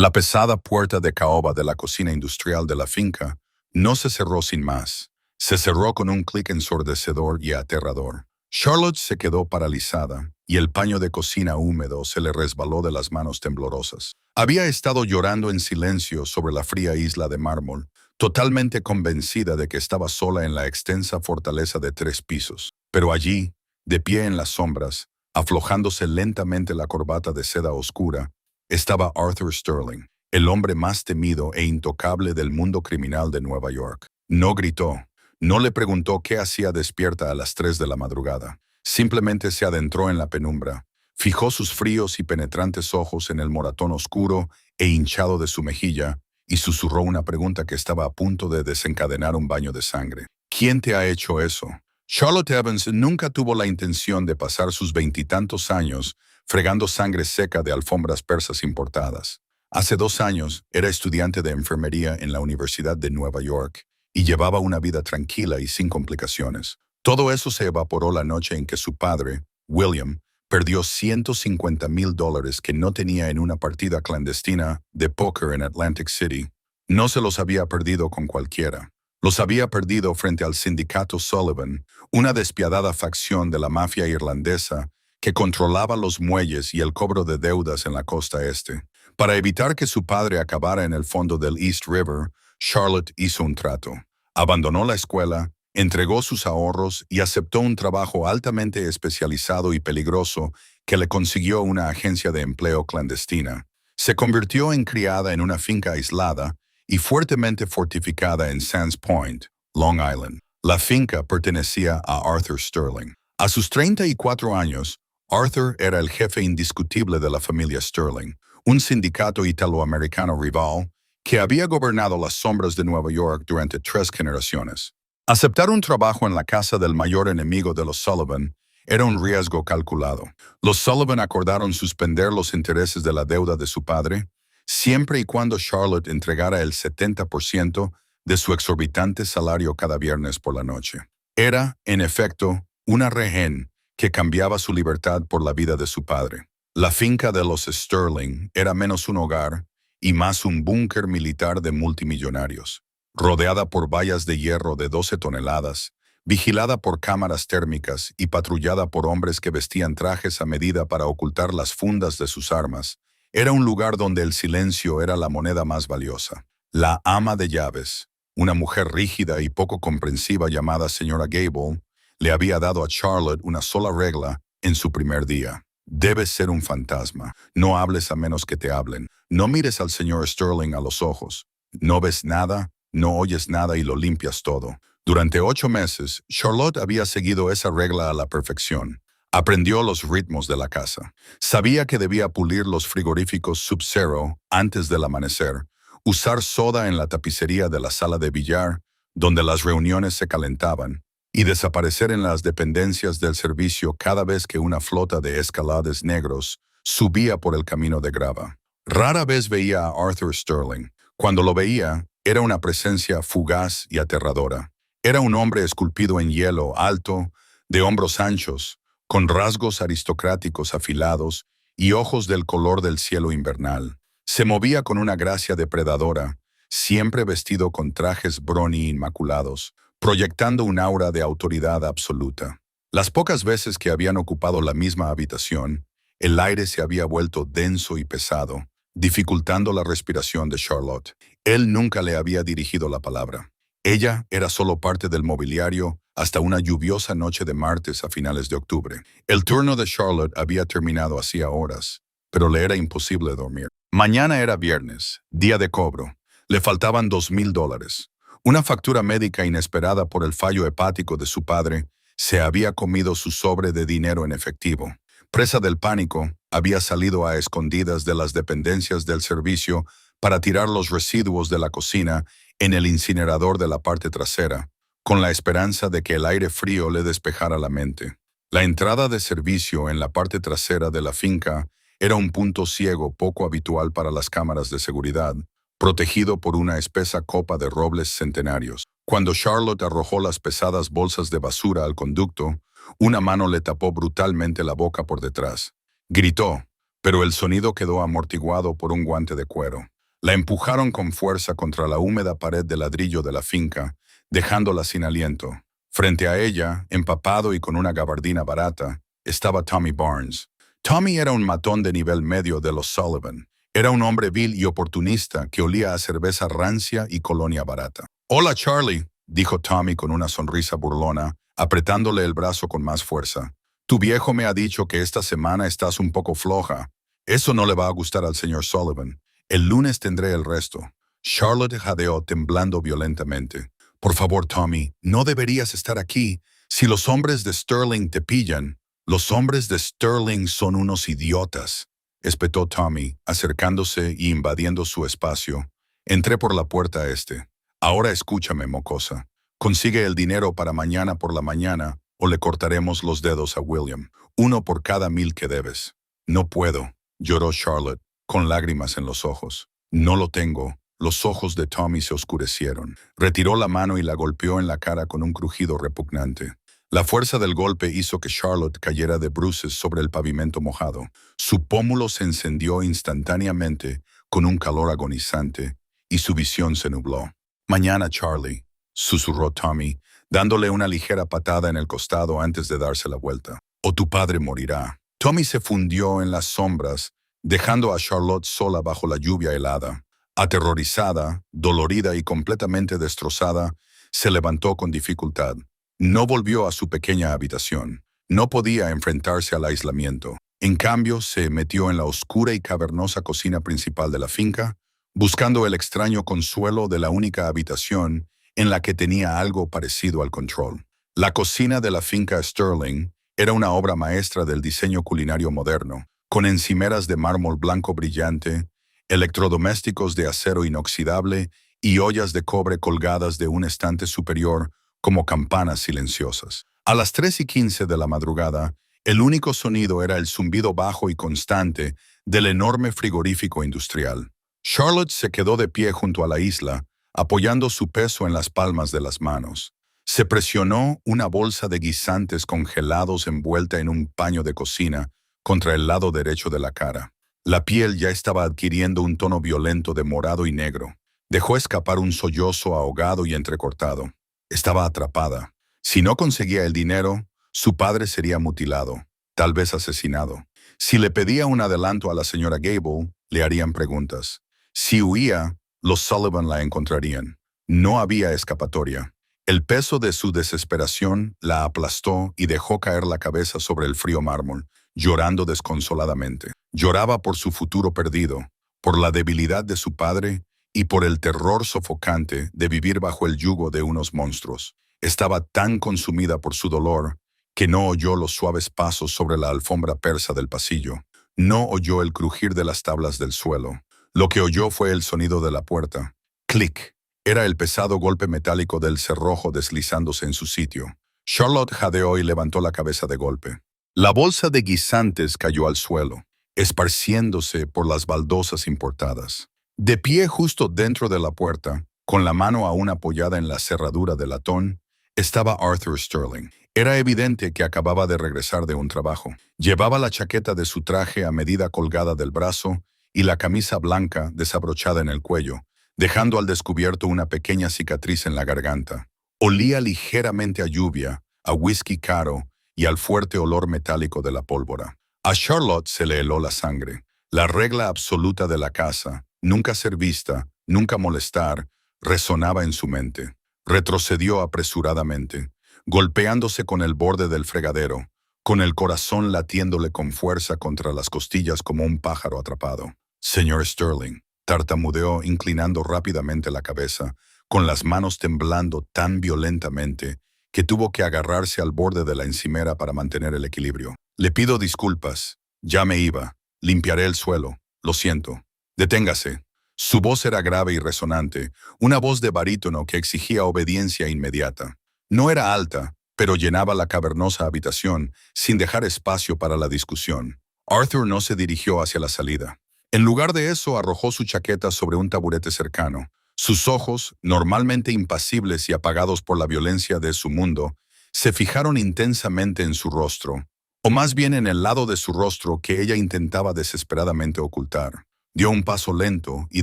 La pesada puerta de caoba de la cocina industrial de la finca no se cerró sin más. Se cerró con un clic ensordecedor y aterrador. Charlotte se quedó paralizada y el paño de cocina húmedo se le resbaló de las manos temblorosas. Había estado llorando en silencio sobre la fría isla de mármol, totalmente convencida de que estaba sola en la extensa fortaleza de 3 pisos. Pero allí, de pie en las sombras, aflojándose lentamente la corbata de seda oscura, estaba Arthur Sterling, el hombre más temido e intocable del mundo criminal de Nueva York. No gritó, no le preguntó qué hacía despierta a las 3 de la madrugada. Simplemente se adentró en la penumbra, fijó sus fríos y penetrantes ojos en el moratón oscuro e hinchado de su mejilla y susurró una pregunta que estaba a punto de desencadenar un baño de sangre. ¿Quién te ha hecho eso? Charlotte Evans nunca tuvo la intención de pasar sus 20 años fregando sangre seca de alfombras persas importadas. Hace 2 años era estudiante de enfermería en la Universidad de Nueva York y llevaba una vida tranquila y sin complicaciones. Todo eso se evaporó la noche en que su padre, William, perdió $150,000 que no tenía en una partida clandestina de póker en Atlantic City. No se los había perdido con cualquiera. Los había perdido frente al sindicato Sullivan, una despiadada facción de la mafia irlandesa que controlaba los muelles y el cobro de deudas en la costa este. Para evitar que su padre acabara en el fondo del East River, Charlotte hizo un trato. Abandonó la escuela, entregó sus ahorros y aceptó un trabajo altamente especializado y peligroso que le consiguió una agencia de empleo clandestina. Se convirtió en criada en una finca aislada y fuertemente fortificada en Sands Point, Long Island. La finca pertenecía a Arthur Sterling. A sus 34 años, Arthur era el jefe indiscutible de la familia Sterling, un sindicato italoamericano rival que había gobernado las sombras de Nueva York durante 3 generaciones. Aceptar un trabajo en la casa del mayor enemigo de los Sullivan era un riesgo calculado. Los Sullivan acordaron suspender los intereses de la deuda de su padre, siempre y cuando Charlotte entregara el 70% de su exorbitante salario cada viernes por la noche. Era, en efecto, una rehén que cambiaba su libertad por la vida de su padre. La finca de los Sterling era menos un hogar y más un búnker militar de multimillonarios, rodeada por vallas de hierro de 12 toneladas, vigilada por cámaras térmicas y patrullada por hombres que vestían trajes a medida para ocultar las fundas de sus armas. Era un lugar donde el silencio era la moneda más valiosa. La ama de llaves, una mujer rígida y poco comprensiva llamada señora Gable, le había dado a Charlotte una sola regla en su primer día. Debes ser un fantasma. No hables a menos que te hablen. No mires al señor Sterling a los ojos. No ves nada, no oyes nada y lo limpias todo. Durante 8 meses, Charlotte había seguido esa regla a la perfección. Aprendió los ritmos de la casa. Sabía que debía pulir los frigoríficos Sub-Zero antes del amanecer, usar soda en la tapicería de la sala de billar, donde las reuniones se calentaban, y desaparecer en las dependencias del servicio cada vez que una flota de escalades negros subía por el camino de grava. Rara vez veía a Arthur Sterling. Cuando lo veía, era una presencia fugaz y aterradora. Era un hombre esculpido en hielo, alto, de hombros anchos, con rasgos aristocráticos afilados y ojos del color del cielo invernal. Se movía con una gracia depredadora, siempre vestido con trajes Brony inmaculados, proyectando un aura de autoridad absoluta. Las pocas veces que habían ocupado la misma habitación, el aire se había vuelto denso y pesado, dificultando la respiración de Charlotte. Él nunca le había dirigido la palabra. Ella era solo parte del mobiliario hasta una lluviosa noche de martes a finales de octubre. El turno de Charlotte había terminado hacía horas, pero le era imposible dormir. Mañana era viernes, día de cobro. Le faltaban $2,000. Una factura médica inesperada por el fallo hepático de su padre se había comido su sobre de dinero en efectivo. Presa del pánico, había salido a escondidas de las dependencias del servicio para tirar los residuos de la cocina en el incinerador de la parte trasera, con la esperanza de que el aire frío le despejara la mente. La entrada de servicio en la parte trasera de la finca era un punto ciego poco habitual para las cámaras de seguridad, protegido por una espesa copa de robles centenarios. Cuando Charlotte arrojó las pesadas bolsas de basura al conducto, una mano le tapó brutalmente la boca por detrás. Gritó, pero el sonido quedó amortiguado por un guante de cuero. La empujaron con fuerza contra la húmeda pared de ladrillo de la finca, dejándola sin aliento. Frente a ella, empapado y con una gabardina barata, estaba Tommy Barnes. Tommy era un matón de nivel medio de los Sullivan. Era un hombre vil y oportunista que olía a cerveza rancia y colonia barata. «Hola, Charlie», dijo Tommy con una sonrisa burlona, apretándole el brazo con más fuerza. «Tu viejo me ha dicho que esta semana estás un poco floja. Eso no le va a gustar al señor Sullivan. El lunes tendré el resto». Charlotte jadeó temblando violentamente. «Por favor, Tommy, no deberías estar aquí. Si los hombres de Sterling te pillan, los hombres de Sterling son unos idiotas», espetó Tommy, acercándose y invadiendo su espacio. «Entré por la puerta este. Ahora escúchame, mocosa. Consigue el dinero para mañana por la mañana o le cortaremos los dedos a William. 1 por cada 1000 que debes». «No puedo», lloró Charlotte, con lágrimas en los ojos. «No lo tengo». Los ojos de Tommy se oscurecieron. Retiró la mano y la golpeó en la cara con un crujido repugnante. La fuerza del golpe hizo que Charlotte cayera de bruces sobre el pavimento mojado. Su pómulo se encendió instantáneamente con un calor agonizante y su visión se nubló. «Mañana, Charlie», susurró Tommy, dándole una ligera patada en el costado antes de darse la vuelta. «O tu padre morirá». Tommy se fundió en las sombras, dejando a Charlotte sola bajo la lluvia helada. Aterrorizada, dolorida y completamente destrozada, se levantó con dificultad. No volvió a su pequeña habitación. No podía enfrentarse al aislamiento. En cambio, se metió en la oscura y cavernosa cocina principal de la finca, buscando el extraño consuelo de la única habitación en la que tenía algo parecido al control. La cocina de la finca Sterling era una obra maestra del diseño culinario moderno, con encimeras de mármol blanco brillante, electrodomésticos de acero inoxidable y ollas de cobre colgadas de un estante superior como campanas silenciosas. A las 3:15 de la madrugada, el único sonido era el zumbido bajo y constante del enorme frigorífico industrial. Charlotte se quedó de pie junto a la isla, apoyando su peso en las palmas de las manos. Se presionó una bolsa de guisantes congelados envuelta en un paño de cocina contra el lado derecho de la cara. La piel ya estaba adquiriendo un tono violento de morado y negro. Dejó escapar un sollozo ahogado y entrecortado. Estaba atrapada. Si no conseguía el dinero, su padre sería mutilado, tal vez asesinado. Si le pedía un adelanto a la señora Gable, le harían preguntas. Si huía, los Sullivan la encontrarían. No había escapatoria. El peso de su desesperación la aplastó y dejó caer la cabeza sobre el frío mármol, llorando desconsoladamente. Lloraba por su futuro perdido, por la debilidad de su padre y por el terror sofocante de vivir bajo el yugo de unos monstruos. Estaba tan consumida por su dolor que no oyó los suaves pasos sobre la alfombra persa del pasillo. No oyó el crujir de las tablas del suelo. Lo que oyó fue el sonido de la puerta. Clic. Era el pesado golpe metálico del cerrojo deslizándose en su sitio. Charlotte jadeó y levantó la cabeza de golpe. La bolsa de guisantes cayó al suelo, esparciéndose por las baldosas importadas. De pie justo dentro de la puerta, con la mano aún apoyada en la cerradura de latón, estaba Arthur Sterling. Era evidente que acababa de regresar de un trabajo. Llevaba la chaqueta de su traje a medida colgada del brazo y la camisa blanca desabrochada en el cuello, dejando al descubierto una pequeña cicatriz en la garganta. Olía ligeramente a lluvia, a whisky caro y al fuerte olor metálico de la pólvora. A Charlotte se le heló la sangre. La regla absoluta de la casa, nunca ser vista, nunca molestar, resonaba en su mente. Retrocedió apresuradamente, golpeándose con el borde del fregadero, con el corazón latiéndole con fuerza contra las costillas como un pájaro atrapado. «Señor Sterling», tartamudeó inclinando rápidamente la cabeza, con las manos temblando tan violentamente que tuvo que agarrarse al borde de la encimera para mantener el equilibrio. «Le pido disculpas. Ya me iba. Limpiaré el suelo. Lo siento. Deténgase». Su voz era grave y resonante, una voz de barítono que exigía obediencia inmediata. No era alta, pero llenaba la cavernosa habitación sin dejar espacio para la discusión. Arthur no se dirigió hacia la salida. En lugar de eso, arrojó su chaqueta sobre un taburete cercano. Sus ojos, normalmente impasibles y apagados por la violencia de su mundo, se fijaron intensamente en su rostro, o más bien en el lado de su rostro que ella intentaba desesperadamente ocultar. Dio un paso lento y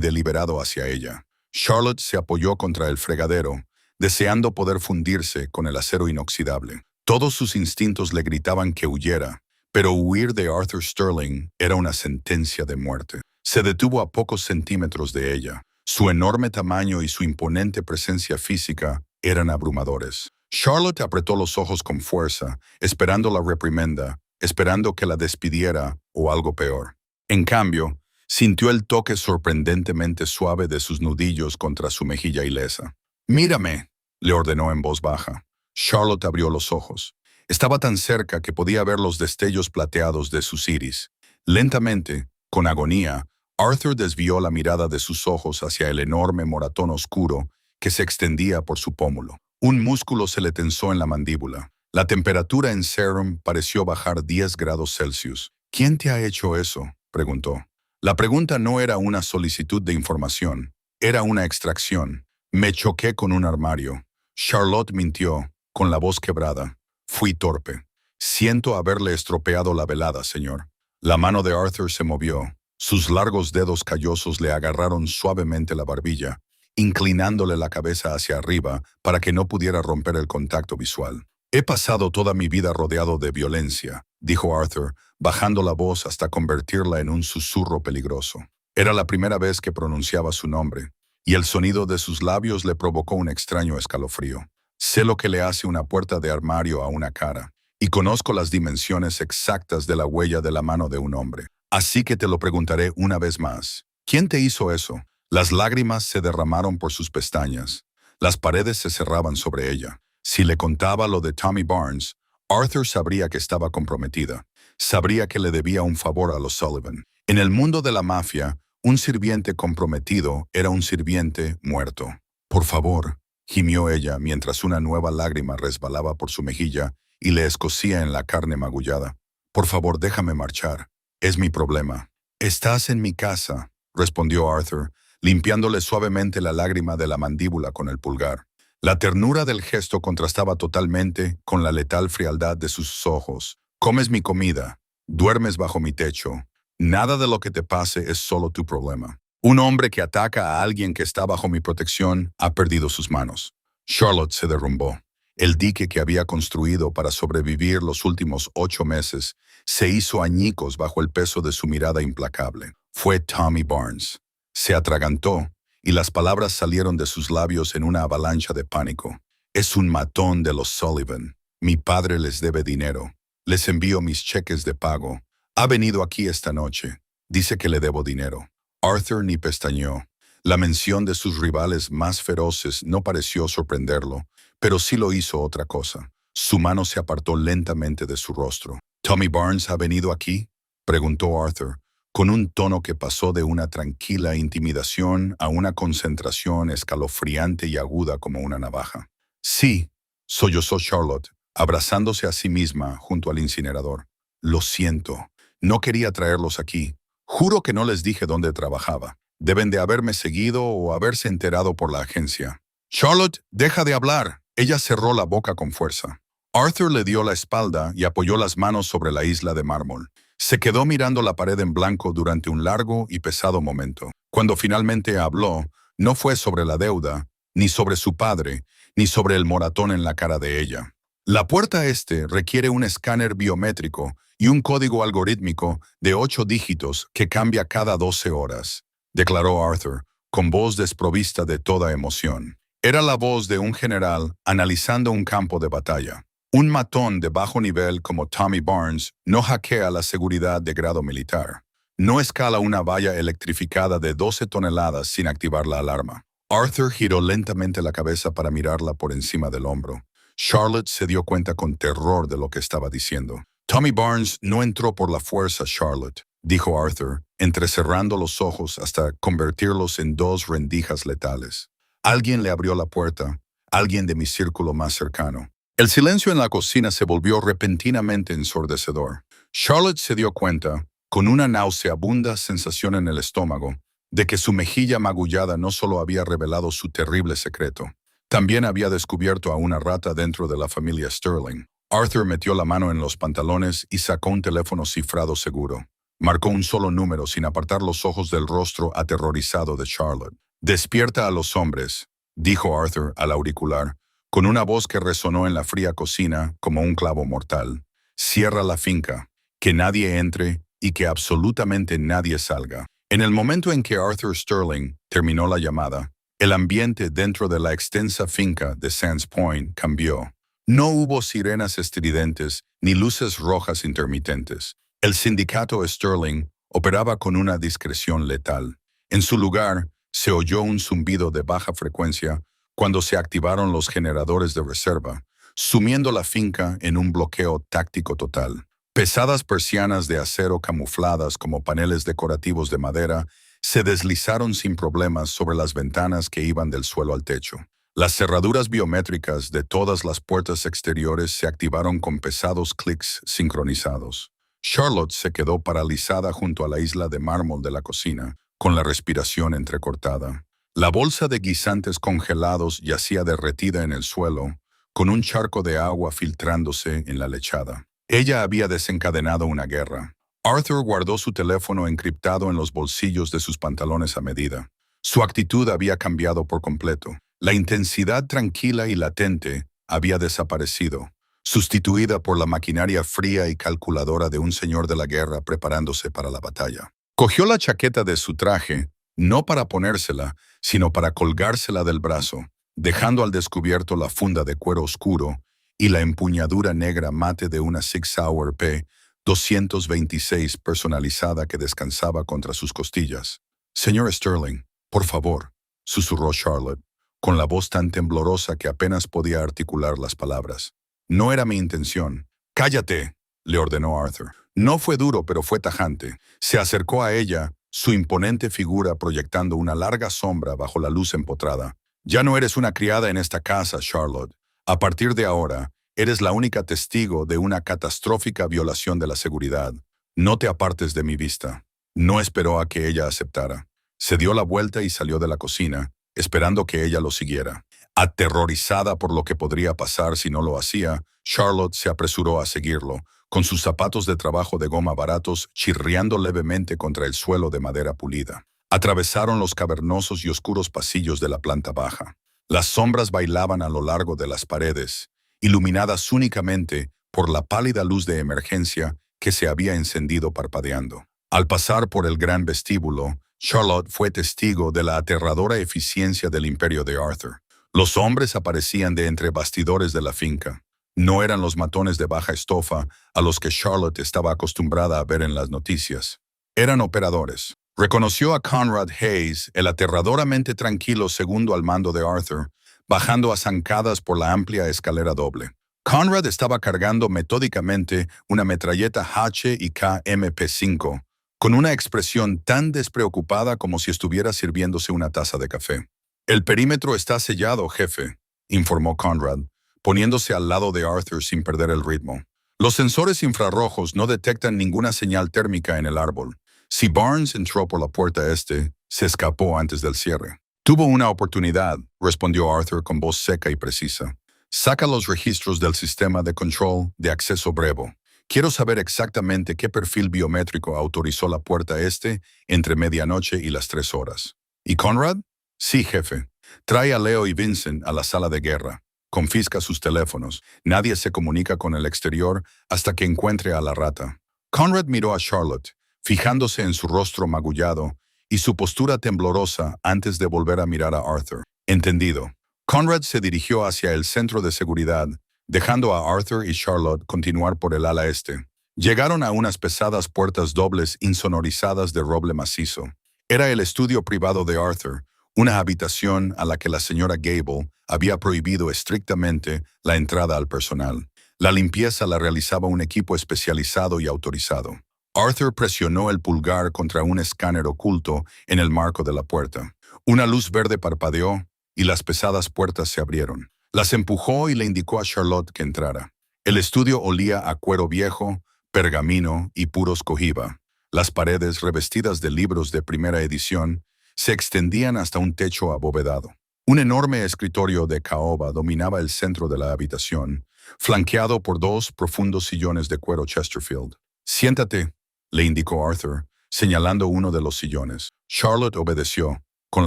deliberado hacia ella. Charlotte se apoyó contra el fregadero, deseando poder fundirse con el acero inoxidable. Todos sus instintos le gritaban que huyera, pero huir de Arthur Sterling era una sentencia de muerte. Se detuvo a pocos centímetros de ella. Su enorme tamaño y su imponente presencia física eran abrumadores. Charlotte apretó los ojos con fuerza, esperando la reprimenda, esperando que la despidiera o algo peor. En cambio, sintió el toque sorprendentemente suave de sus nudillos contra su mejilla ilesa. «Mírame», le ordenó en voz baja. Charlotte abrió los ojos. Estaba tan cerca que podía ver los destellos plateados de sus iris. Lentamente, con agonía, Arthur desvió la mirada de sus ojos hacia el enorme moratón oscuro que se extendía por su pómulo. Un músculo se le tensó en la mandíbula. La temperatura en Sarum pareció bajar 10 grados Celsius. «¿Quién te ha hecho eso?», preguntó. La pregunta no era una solicitud de información, era una extracción. «Me choqué con un armario». Charlotte mintió, con la voz quebrada. «Fui torpe. Siento haberle estropeado la velada, señor». La mano de Arthur se movió. Sus largos dedos callosos le agarraron suavemente la barbilla, inclinándole la cabeza hacia arriba para que no pudiera romper el contacto visual. «He pasado toda mi vida rodeado de violencia», dijo Arthur, bajando la voz hasta convertirla en un susurro peligroso. Era la primera vez que pronunciaba su nombre, y el sonido de sus labios le provocó un extraño escalofrío. «Sé lo que le hace una puerta de armario a una cara, y conozco las dimensiones exactas de la huella de la mano de un hombre. Así que te lo preguntaré una vez más. ¿Quién te hizo eso?». Las lágrimas se derramaron por sus pestañas. Las paredes se cerraban sobre ella. Si le contaba lo de Tommy Barnes, Arthur sabría que estaba comprometida. Sabría que le debía un favor a los Sullivan. En el mundo de la mafia, un sirviente comprometido era un sirviente muerto. «Por favor», gimió ella mientras una nueva lágrima resbalaba por su mejilla y le escocía en la carne magullada. «Por favor, déjame marchar. Es mi problema». «Estás en mi casa», respondió Arthur, limpiándole suavemente la lágrima de la mandíbula con el pulgar. La ternura del gesto contrastaba totalmente con la letal frialdad de sus ojos. «Comes mi comida, duermes bajo mi techo. Nada de lo que te pase es solo tu problema. Un hombre que ataca a alguien que está bajo mi protección ha perdido sus manos». Charlotte se derrumbó. El dique que había construido para sobrevivir los últimos 8 meses se hizo añicos bajo el peso de su mirada implacable. Fue Tommy Barnes. Se atragantó, y las palabras salieron de sus labios en una avalancha de pánico. «Es un matón de los Sullivan. Mi padre les debe dinero. Les envío mis cheques de pago. Ha venido aquí esta noche. Dice que le debo dinero». Arthur ni pestañeó. La mención de sus rivales más feroces no pareció sorprenderlo, pero sí lo hizo otra cosa. Su mano se apartó lentamente de su rostro. «¿Tommy Barnes ha venido aquí?», preguntó Arthur, con un tono que pasó de una tranquila intimidación a una concentración escalofriante y aguda como una navaja. «Sí», sollozó Charlotte, abrazándose a sí misma junto al incinerador. «Lo siento. No quería traerlos aquí. Juro que no les dije dónde trabajaba. Deben de haberme seguido o haberse enterado por la agencia». «Charlotte, deja de hablar». Ella cerró la boca con fuerza. Arthur le dio la espalda y apoyó las manos sobre la isla de mármol. Se quedó mirando la pared en blanco durante un largo y pesado momento. Cuando finalmente habló, no fue sobre la deuda, ni sobre su padre, ni sobre el moratón en la cara de ella. «La puerta requiere un escáner biométrico y un código algorítmico de 8 dígitos que cambia cada 12 horas», declaró Arthur, con voz desprovista de toda emoción. Era la voz de un general analizando un campo de batalla. Un matón de bajo nivel como Tommy Barnes no hackea la seguridad de grado militar. No escala una valla electrificada de 12 toneladas sin activar la alarma. Arthur giró lentamente la cabeza para mirarla por encima del hombro. Charlotte se dio cuenta con terror de lo que estaba diciendo. «Tommy Barnes no entró por la fuerza, Charlotte», dijo Arthur, entrecerrando los ojos hasta convertirlos en 2 rendijas letales. «Alguien le abrió la puerta, alguien de mi círculo más cercano». El silencio en la cocina se volvió repentinamente ensordecedor. Charlotte se dio cuenta, con una nauseabunda sensación en el estómago, de que su mejilla magullada no solo había revelado su terrible secreto, también había descubierto a una rata dentro de la familia Sterling. Arthur metió la mano en los pantalones y sacó un teléfono cifrado seguro. Marcó un solo número sin apartar los ojos del rostro aterrorizado de Charlotte. «Despierta a los hombres», dijo Arthur al auricular, con una voz que resonó en la fría cocina como un clavo mortal. «Cierra la finca, que nadie entre y que absolutamente nadie salga». En el momento en que Arthur Sterling terminó la llamada, el ambiente dentro de la extensa finca de Sands Point cambió. No hubo sirenas estridentes ni luces rojas intermitentes. El sindicato Sterling operaba con una discreción letal. En su lugar, se oyó un zumbido de baja frecuencia cuando se activaron los generadores de reserva, sumiendo la finca en un bloqueo táctico total. Pesadas persianas de acero camufladas como paneles decorativos de madera se deslizaron sin problemas sobre las ventanas que iban del suelo al techo. Las cerraduras biométricas de todas las puertas exteriores se activaron con pesados clics sincronizados. Charlotte se quedó paralizada junto a la isla de mármol de la cocina, con la respiración entrecortada. La bolsa de guisantes congelados yacía derretida en el suelo, con un charco de agua filtrándose en la lechada. Ella había desencadenado una guerra. Arthur guardó su teléfono encriptado en los bolsillos de sus pantalones a medida. Su actitud había cambiado por completo. La intensidad tranquila y latente había desaparecido, sustituida por la maquinaria fría y calculadora de un señor de la guerra preparándose para la batalla. Cogió la chaqueta de su traje, no para ponérsela, sino para colgársela del brazo, dejando al descubierto la funda de cuero oscuro y la empuñadura negra mate de una Sig Sauer P-226 personalizada que descansaba contra sus costillas. «Señor Sterling, por favor», susurró Charlotte, con la voz tan temblorosa que apenas podía articular las palabras. «No era mi intención». «Cállate», le ordenó Arthur. No fue duro, pero fue tajante. Se acercó a ella, su imponente figura proyectando una larga sombra bajo la luz empotrada. «Ya no eres una criada en esta casa, Charlotte. A partir de ahora, eres la única testigo de una catastrófica violación de la seguridad. No te apartes de mi vista». No esperó a que ella aceptara. Se dio la vuelta y salió de la cocina, esperando que ella lo siguiera. Aterrorizada por lo que podría pasar si no lo hacía, Charlotte se apresuró a seguirlo, con sus zapatos de trabajo de goma baratos chirriando levemente contra el suelo de madera pulida. Atravesaron los cavernosos y oscuros pasillos de la planta baja. Las sombras bailaban a lo largo de las paredes, iluminadas únicamente por la pálida luz de emergencia que se había encendido parpadeando. Al pasar por el gran vestíbulo, Charlotte fue testigo de la aterradora eficiencia del imperio de Arthur. Los hombres aparecían de entre bastidores de la finca. No eran los matones de baja estofa a los que Charlotte estaba acostumbrada a ver en las noticias. Eran operadores. Reconoció a Conrad Hayes, el aterradoramente tranquilo segundo al mando de Arthur, bajando a zancadas por la amplia escalera doble. Conrad estaba cargando metódicamente una metralleta H y K MP5, con una expresión tan despreocupada como si estuviera sirviéndose una taza de café. «El perímetro está sellado, jefe», informó Conrad, poniéndose al lado de Arthur sin perder el ritmo. «Los sensores infrarrojos no detectan ninguna señal térmica en el árbol. Si Barnes entró por la puerta este, se escapó antes del cierre». «Tuvo una oportunidad», respondió Arthur con voz seca y precisa. «Saca los registros del sistema de control de acceso brevo. Quiero saber exactamente qué perfil biométrico autorizó la puerta este entre medianoche y las 3 horas». «¿Y Conrad?» «Sí, jefe. Trae a Leo y Vincent a la sala de guerra. Confisca sus teléfonos. Nadie se comunica con el exterior hasta que encuentre a la rata». Conrad miró a Charlotte, fijándose en su rostro magullado y su postura temblorosa antes de volver a mirar a Arthur. «Entendido». Conrad se dirigió hacia el centro de seguridad, dejando a Arthur y Charlotte continuar por el ala este. Llegaron a unas pesadas puertas dobles insonorizadas de roble macizo. Era el estudio privado de Arthur, una habitación a la que la señora Gable había prohibido estrictamente la entrada al personal. La limpieza la realizaba un equipo especializado y autorizado. Arthur presionó el pulgar contra un escáner oculto en el marco de la puerta. Una luz verde parpadeó y las pesadas puertas se abrieron. Las empujó y le indicó a Charlotte que entrara. El estudio olía a cuero viejo, pergamino y puros cohiba. Las paredes, revestidas de libros de primera edición, se extendían hasta un techo abovedado. Un enorme escritorio de caoba dominaba el centro de la habitación, flanqueado por dos profundos sillones de cuero Chesterfield. «Siéntate», le indicó Arthur, señalando uno de los sillones. Charlotte obedeció, con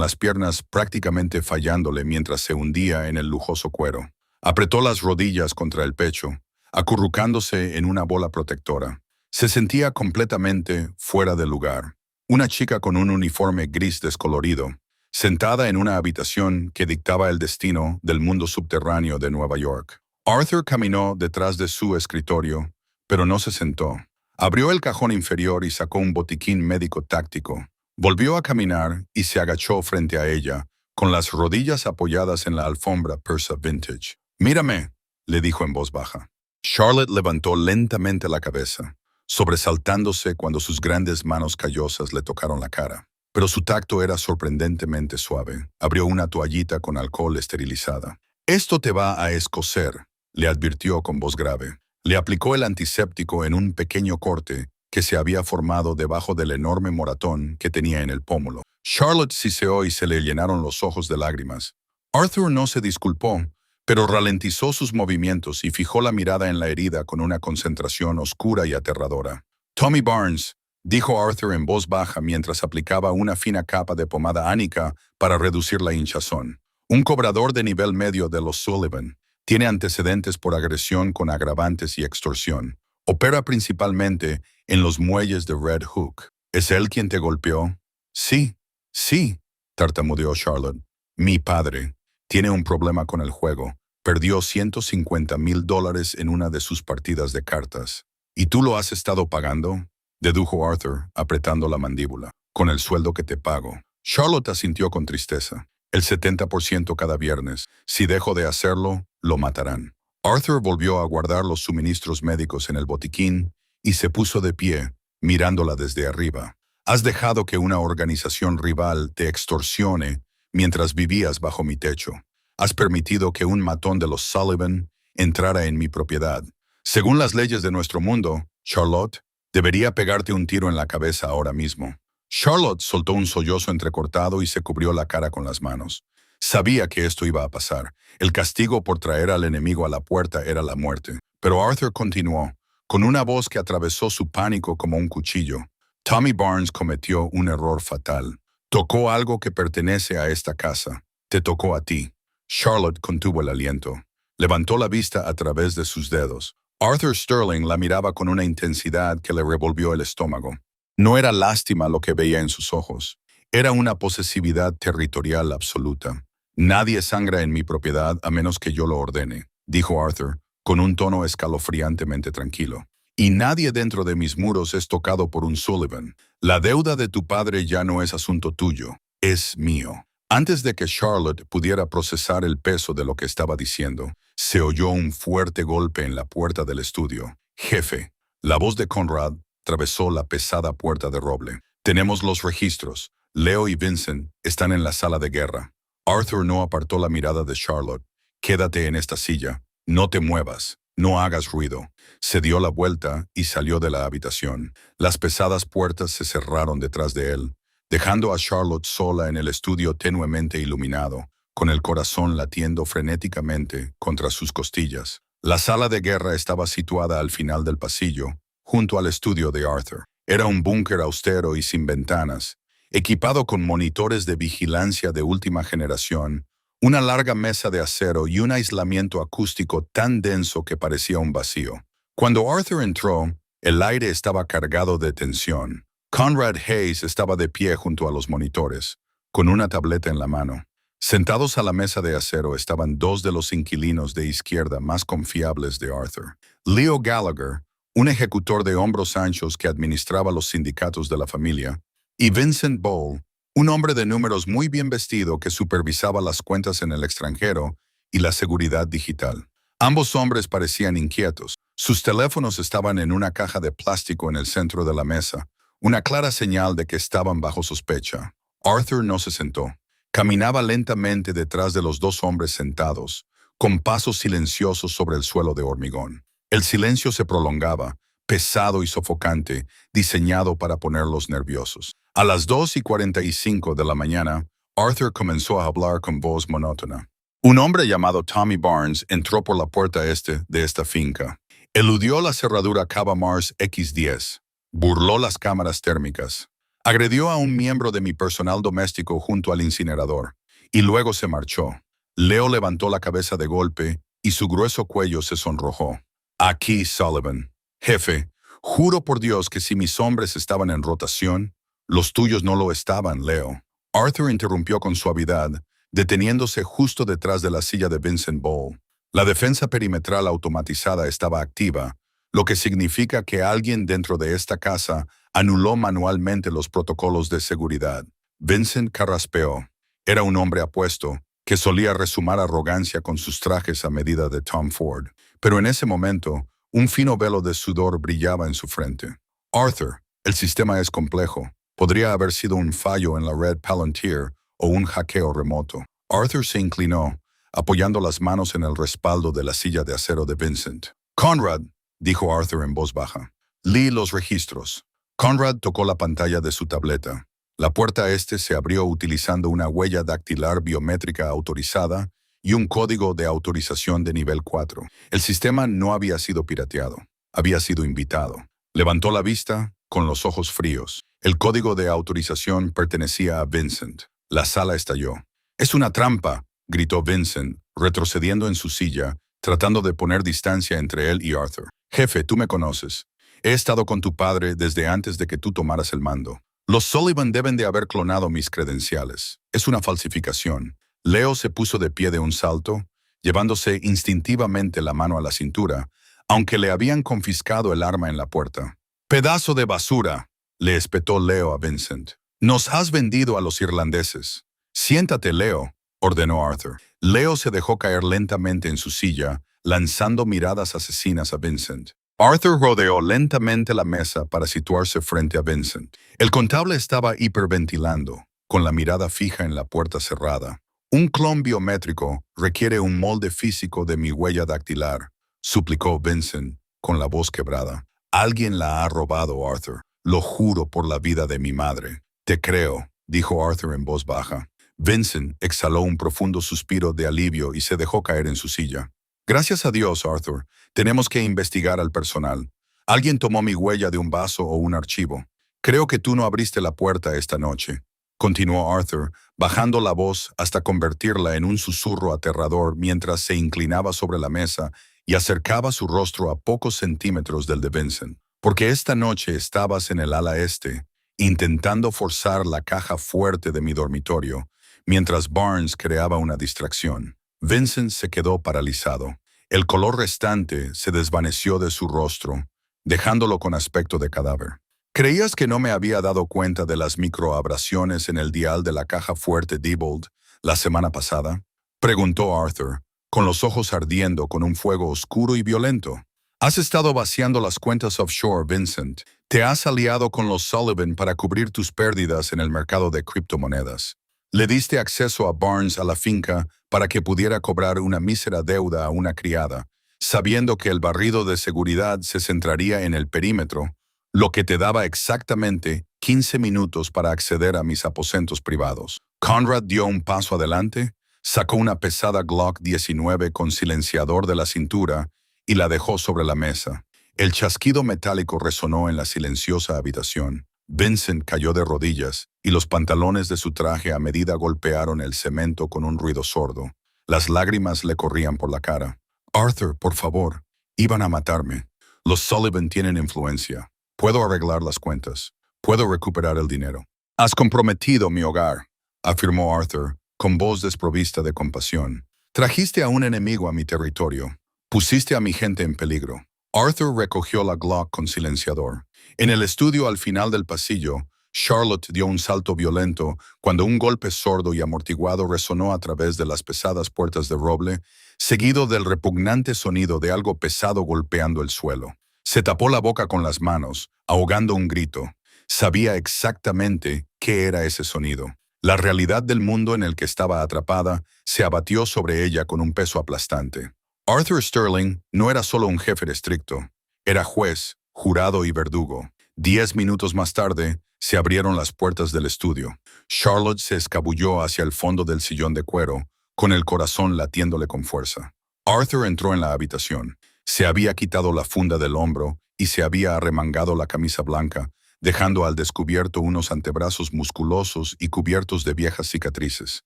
las piernas prácticamente fallándole mientras se hundía en el lujoso cuero. Apretó las rodillas contra el pecho, acurrucándose en una bola protectora. Se sentía completamente fuera de lugar. Una chica con un uniforme gris descolorido, sentada en una habitación que dictaba el destino del mundo subterráneo de Nueva York. Arthur caminó detrás de su escritorio, pero no se sentó. Abrió el cajón inferior y sacó un botiquín médico táctico. Volvió a caminar y se agachó frente a ella, con las rodillas apoyadas en la alfombra persa vintage. «Mírame», le dijo en voz baja. Charlotte levantó lentamente la cabeza, sobresaltándose cuando sus grandes manos callosas le tocaron la cara. Pero su tacto era sorprendentemente suave. Abrió una toallita con alcohol esterilizada. «Esto te va a escocer», le advirtió con voz grave. Le aplicó el antiséptico en un pequeño corte que se había formado debajo del enorme moratón que tenía en el pómulo. Charlotte siseó y se le llenaron los ojos de lágrimas. Arthur no se disculpó, pero ralentizó sus movimientos y fijó la mirada en la herida con una concentración oscura y aterradora. «Tommy Barnes», dijo Arthur en voz baja mientras aplicaba una fina capa de pomada ánica para reducir la hinchazón. «Un cobrador de nivel medio de los Sullivan. Tiene antecedentes por agresión con agravantes y extorsión. Opera principalmente en los muelles de Red Hook. ¿Es él quien te golpeó?» «Sí, sí», tartamudeó Charlotte. «Mi padre tiene un problema con el juego. Perdió $150,000 en una de sus partidas de cartas. ¿Y tú lo has estado pagando?», dedujo Arthur, apretando la mandíbula. «Con el sueldo que te pago». Charlotte asintió con tristeza. «El 70% cada viernes. Si dejo de hacerlo, lo matarán». Arthur volvió a guardar los suministros médicos en el botiquín y se puso de pie, mirándola desde arriba. «Has dejado que una organización rival te extorsione mientras vivías bajo mi techo. Has permitido que un matón de los Sullivan entrara en mi propiedad. Según las leyes de nuestro mundo, Charlotte, debería pegarte un tiro en la cabeza ahora mismo». Charlotte soltó un sollozo entrecortado y se cubrió la cara con las manos. Sabía que esto iba a pasar. El castigo por traer al enemigo a la puerta era la muerte. Pero Arthur continuó, con una voz que atravesó su pánico como un cuchillo. «Tommy Barnes cometió un error fatal. Tocó algo que pertenece a esta casa. Te tocó a ti». Charlotte contuvo el aliento. Levantó la vista a través de sus dedos. Arthur Sterling la miraba con una intensidad que le revolvió el estómago. No era lástima lo que veía en sus ojos. Era una posesividad territorial absoluta. «Nadie sangra en mi propiedad a menos que yo lo ordene», dijo Arthur, con un tono escalofriantemente tranquilo. «Y nadie dentro de mis muros es tocado por un Sullivan. La deuda de tu padre ya no es asunto tuyo, es mío». Antes de que Charlotte pudiera procesar el peso de lo que estaba diciendo, se oyó un fuerte golpe en la puerta del estudio. «Jefe». La voz de Conrad atravesó la pesada puerta de roble. «Tenemos los registros. Leo y Vincent están en la sala de guerra». Arthur no apartó la mirada de Charlotte. «Quédate en esta silla. No te muevas. No hagas ruido». Se dio la vuelta y salió de la habitación. Las pesadas puertas se cerraron detrás de él, dejando a Charlotte sola en el estudio tenuemente iluminado, con el corazón latiendo frenéticamente contra sus costillas. La sala de guerra estaba situada al final del pasillo, junto al estudio de Arthur. Era un búnker austero y sin ventanas, equipado con monitores de vigilancia de última generación, una larga mesa de acero y un aislamiento acústico tan denso que parecía un vacío. Cuando Arthur entró, el aire estaba cargado de tensión. Conrad Hayes estaba de pie junto a los monitores, con una tableta en la mano. Sentados a la mesa de acero estaban dos de los inquilinos de izquierda más confiables de Arthur. Leo Gallagher, un ejecutor de hombros anchos que administraba los sindicatos de la familia, y Vincent Ball, un hombre de números muy bien vestido que supervisaba las cuentas en el extranjero y la seguridad digital. Ambos hombres parecían inquietos. Sus teléfonos estaban en una caja de plástico en el centro de la mesa, una clara señal de que estaban bajo sospecha. Arthur no se sentó. Caminaba lentamente detrás de los dos hombres sentados, con pasos silenciosos sobre el suelo de hormigón. El silencio se prolongaba, pesado y sofocante, diseñado para ponerlos nerviosos. A las 2:45 de la mañana, Arthur comenzó a hablar con voz monótona. Un hombre llamado Tommy Barnes entró por la puerta este de esta finca. Eludió la cerradura Cava Mars X10. Burló las cámaras térmicas. Agredió a un miembro de mi personal doméstico junto al incinerador. Y luego se marchó. Leo levantó la cabeza de golpe y su grueso cuello se sonrojó. Aquí, Sullivan. Jefe, juro por Dios que si mis hombres estaban en rotación, los tuyos no lo estaban, Leo. Arthur interrumpió con suavidad, deteniéndose justo detrás de la silla de Vincent Ball. La defensa perimetral automatizada estaba activa, lo que significa que alguien dentro de esta casa anuló manualmente los protocolos de seguridad. Vincent carraspeó. Era un hombre apuesto, que solía resumar arrogancia con sus trajes a medida de Tom Ford. Pero en ese momento, un fino velo de sudor brillaba en su frente. Arthur, el sistema es complejo. Podría haber sido un fallo en la red Palantir o un hackeo remoto. Arthur se inclinó, apoyando las manos en el respaldo de la silla de acero de Vincent. Conrad, dijo Arthur en voz baja. Lee los registros. Conrad tocó la pantalla de su tableta. La puerta este se abrió utilizando una huella dactilar biométrica autorizada y un código de autorización de nivel 4. El sistema no había sido pirateado. Había sido invitado. Levantó la vista, con los ojos fríos. El código de autorización pertenecía a Vincent. La sala estalló. «Es una trampa», gritó Vincent, retrocediendo en su silla, tratando de poner distancia entre él y Arthur. «Jefe, tú me conoces. He estado con tu padre desde antes de que tú tomaras el mando. Los Sullivan deben de haber clonado mis credenciales. Es una falsificación». Leo se puso de pie de un salto, llevándose instintivamente la mano a la cintura, aunque le habían confiscado el arma en la puerta. «¡Pedazo de basura!», le espetó Leo a Vincent. «Nos has vendido a los irlandeses». «Siéntate, Leo», ordenó Arthur. Leo se dejó caer lentamente en su silla, lanzando miradas asesinas a Vincent. Arthur rodeó lentamente la mesa para situarse frente a Vincent. El contable estaba hiperventilando, con la mirada fija en la puerta cerrada. «Un clon biométrico requiere un molde físico de mi huella dactilar», suplicó Vincent, con la voz quebrada. «Alguien la ha robado, Arthur. Lo juro por la vida de mi madre». «Te creo», dijo Arthur en voz baja. Vincent exhaló un profundo suspiro de alivio y se dejó caer en su silla. «Gracias a Dios, Arthur. Tenemos que investigar al personal. Alguien tomó mi huella de un vaso o un archivo. Creo que tú no abriste la puerta esta noche», continuó Arthur, bajando la voz hasta convertirla en un susurro aterrador mientras se inclinaba sobre la mesa y acercaba su rostro a pocos centímetros del de Vincent. «Porque esta noche estabas en el ala este, intentando forzar la caja fuerte de mi dormitorio, mientras Barnes creaba una distracción». Vincent se quedó paralizado. El color restante se desvaneció de su rostro, dejándolo con aspecto de cadáver. «¿Creías que no me había dado cuenta de las microabrasiones en el dial de la caja fuerte Diebold la semana pasada?», preguntó Arthur, con los ojos ardiendo con un fuego oscuro y violento. «Has estado vaciando las cuentas offshore, Vincent. Te has aliado con los Sullivan para cubrir tus pérdidas en el mercado de criptomonedas. Le diste acceso a Barnes a la finca para que pudiera cobrar una mísera deuda a una criada, sabiendo que el barrido de seguridad se centraría en el perímetro, lo que te daba exactamente 15 minutos para acceder a mis aposentos privados». Conrad dio un paso adelante, sacó una pesada Glock 19 con silenciador de la cintura y la dejó sobre la mesa. El chasquido metálico resonó en la silenciosa habitación. Vincent cayó de rodillas y los pantalones de su traje a medida golpearon el cemento con un ruido sordo. Las lágrimas le corrían por la cara. «Arthur, por favor. Iban a matarme. Los Sullivan tienen influencia. Puedo arreglar las cuentas. Puedo recuperar el dinero». «Has comprometido mi hogar», afirmó Arthur, con voz desprovista de compasión. «Trajiste a un enemigo a mi territorio. Pusiste a mi gente en peligro». Arthur recogió la Glock con silenciador. En el estudio al final del pasillo, Charlotte dio un salto violento cuando un golpe sordo y amortiguado resonó a través de las pesadas puertas de roble, seguido del repugnante sonido de algo pesado golpeando el suelo. Se tapó la boca con las manos, ahogando un grito. Sabía exactamente qué era ese sonido. La realidad del mundo en el que estaba atrapada se abatió sobre ella con un peso aplastante. Arthur Sterling no era solo un jefe estricto, era juez, jurado y verdugo. 10 minutos más tarde, se abrieron las puertas del estudio. Charlotte se escabulló hacia el fondo del sillón de cuero, con el corazón latiéndole con fuerza. Arthur entró en la habitación. Se había quitado la funda del hombro y se había arremangado la camisa blanca, dejando al descubierto unos antebrazos musculosos y cubiertos de viejas cicatrices.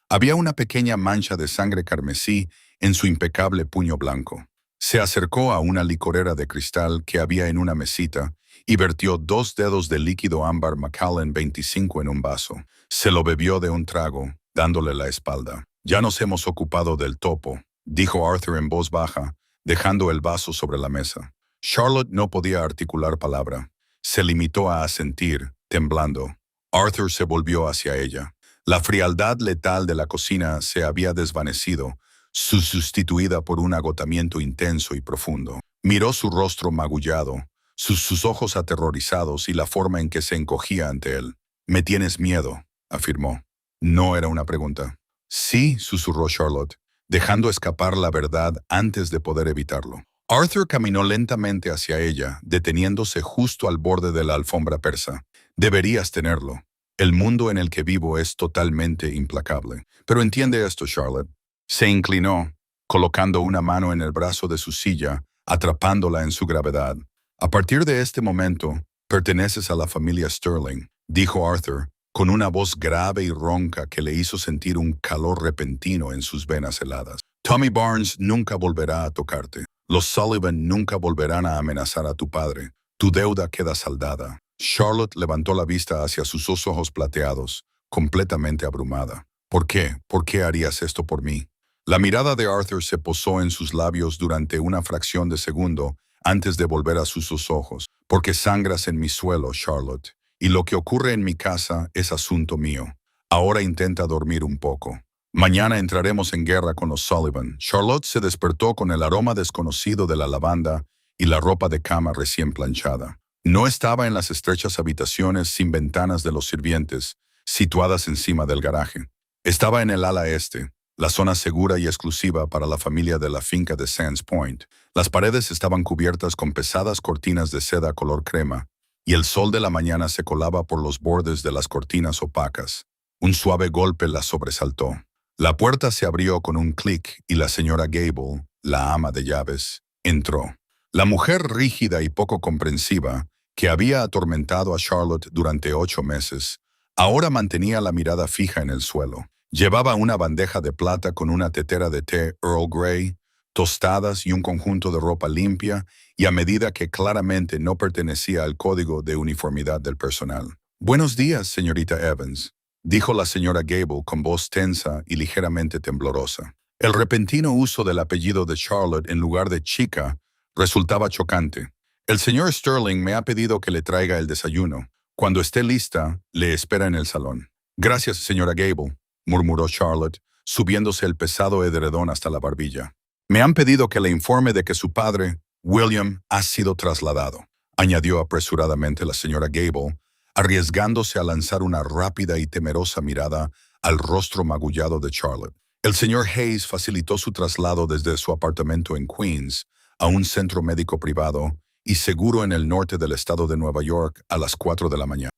Había una pequeña mancha de sangre carmesí en su impecable puño blanco. Se acercó a una licorera de cristal que había en una mesita y vertió 2 dedos de líquido ámbar Macallan 25 en un vaso. Se lo bebió de un trago, dándole la espalda. «Ya nos hemos ocupado del topo», dijo Arthur en voz baja, dejando el vaso sobre la mesa. Charlotte no podía articular palabra. Se limitó a asentir, temblando. Arthur se volvió hacia ella. La frialdad letal de la cocina se había desvanecido, sustituida por un agotamiento intenso y profundo. Miró su rostro magullado, sus ojos aterrorizados y la forma en que se encogía ante él. «Me tienes miedo», afirmó. No era una pregunta. «Sí», susurró Charlotte, dejando escapar la verdad antes de poder evitarlo. Arthur caminó lentamente hacia ella, deteniéndose justo al borde de la alfombra persa. «Deberías tenerlo. El mundo en el que vivo es totalmente implacable. Pero entiende esto, Charlotte». Se inclinó, colocando una mano en el brazo de su silla, atrapándola en su gravedad. «A partir de este momento, perteneces a la familia Sterling», dijo Arthur, con una voz grave y ronca que le hizo sentir un calor repentino en sus venas heladas. «Tommy Barnes nunca volverá a tocarte. Los Sullivan nunca volverán a amenazar a tu padre. Tu deuda queda saldada». Charlotte levantó la vista hacia sus 2 ojos plateados, completamente abrumada. «¿Por qué? ¿Por qué harías esto por mí?». La mirada de Arthur se posó en sus labios durante una fracción de segundo antes de volver a sus 2 ojos. «Porque sangras en mi suelo, Charlotte. Y lo que ocurre en mi casa es asunto mío. Ahora intenta dormir un poco. Mañana entraremos en guerra con los Sullivan». Charlotte se despertó con el aroma desconocido de la lavanda y la ropa de cama recién planchada. No estaba en las estrechas habitaciones sin ventanas de los sirvientes, situadas encima del garaje. Estaba en el ala este, la zona segura y exclusiva para la familia de la finca de Sands Point. Las paredes estaban cubiertas con pesadas cortinas de seda color crema, y el sol de la mañana se colaba por los bordes de las cortinas opacas. Un suave golpe la sobresaltó. La puerta se abrió con un clic y la señora Gable, la ama de llaves, entró. La mujer rígida y poco comprensiva, que había atormentado a Charlotte durante 8 meses, ahora mantenía la mirada fija en el suelo. Llevaba una bandeja de plata con una tetera de té Earl Grey, tostadas y un conjunto de ropa limpia y a medida que claramente no pertenecía al código de uniformidad del personal. «Buenos días, señorita Evans», dijo la señora Gable con voz tensa y ligeramente temblorosa. El repentino uso del apellido de Charlotte en lugar de chica resultaba chocante. «El señor Sterling me ha pedido que le traiga el desayuno. Cuando esté lista, le espera en el salón». «Gracias, señora Gable», murmuró Charlotte, subiéndose el pesado edredón hasta la barbilla. «Me han pedido que le informe de que su padre, William, ha sido trasladado», añadió apresuradamente la señora Gable, arriesgándose a lanzar una rápida y temerosa mirada al rostro magullado de Charlotte. «El señor Hayes facilitó su traslado desde su apartamento en Queens a un centro médico privado y seguro en el norte del estado de Nueva York a las 4 de la mañana.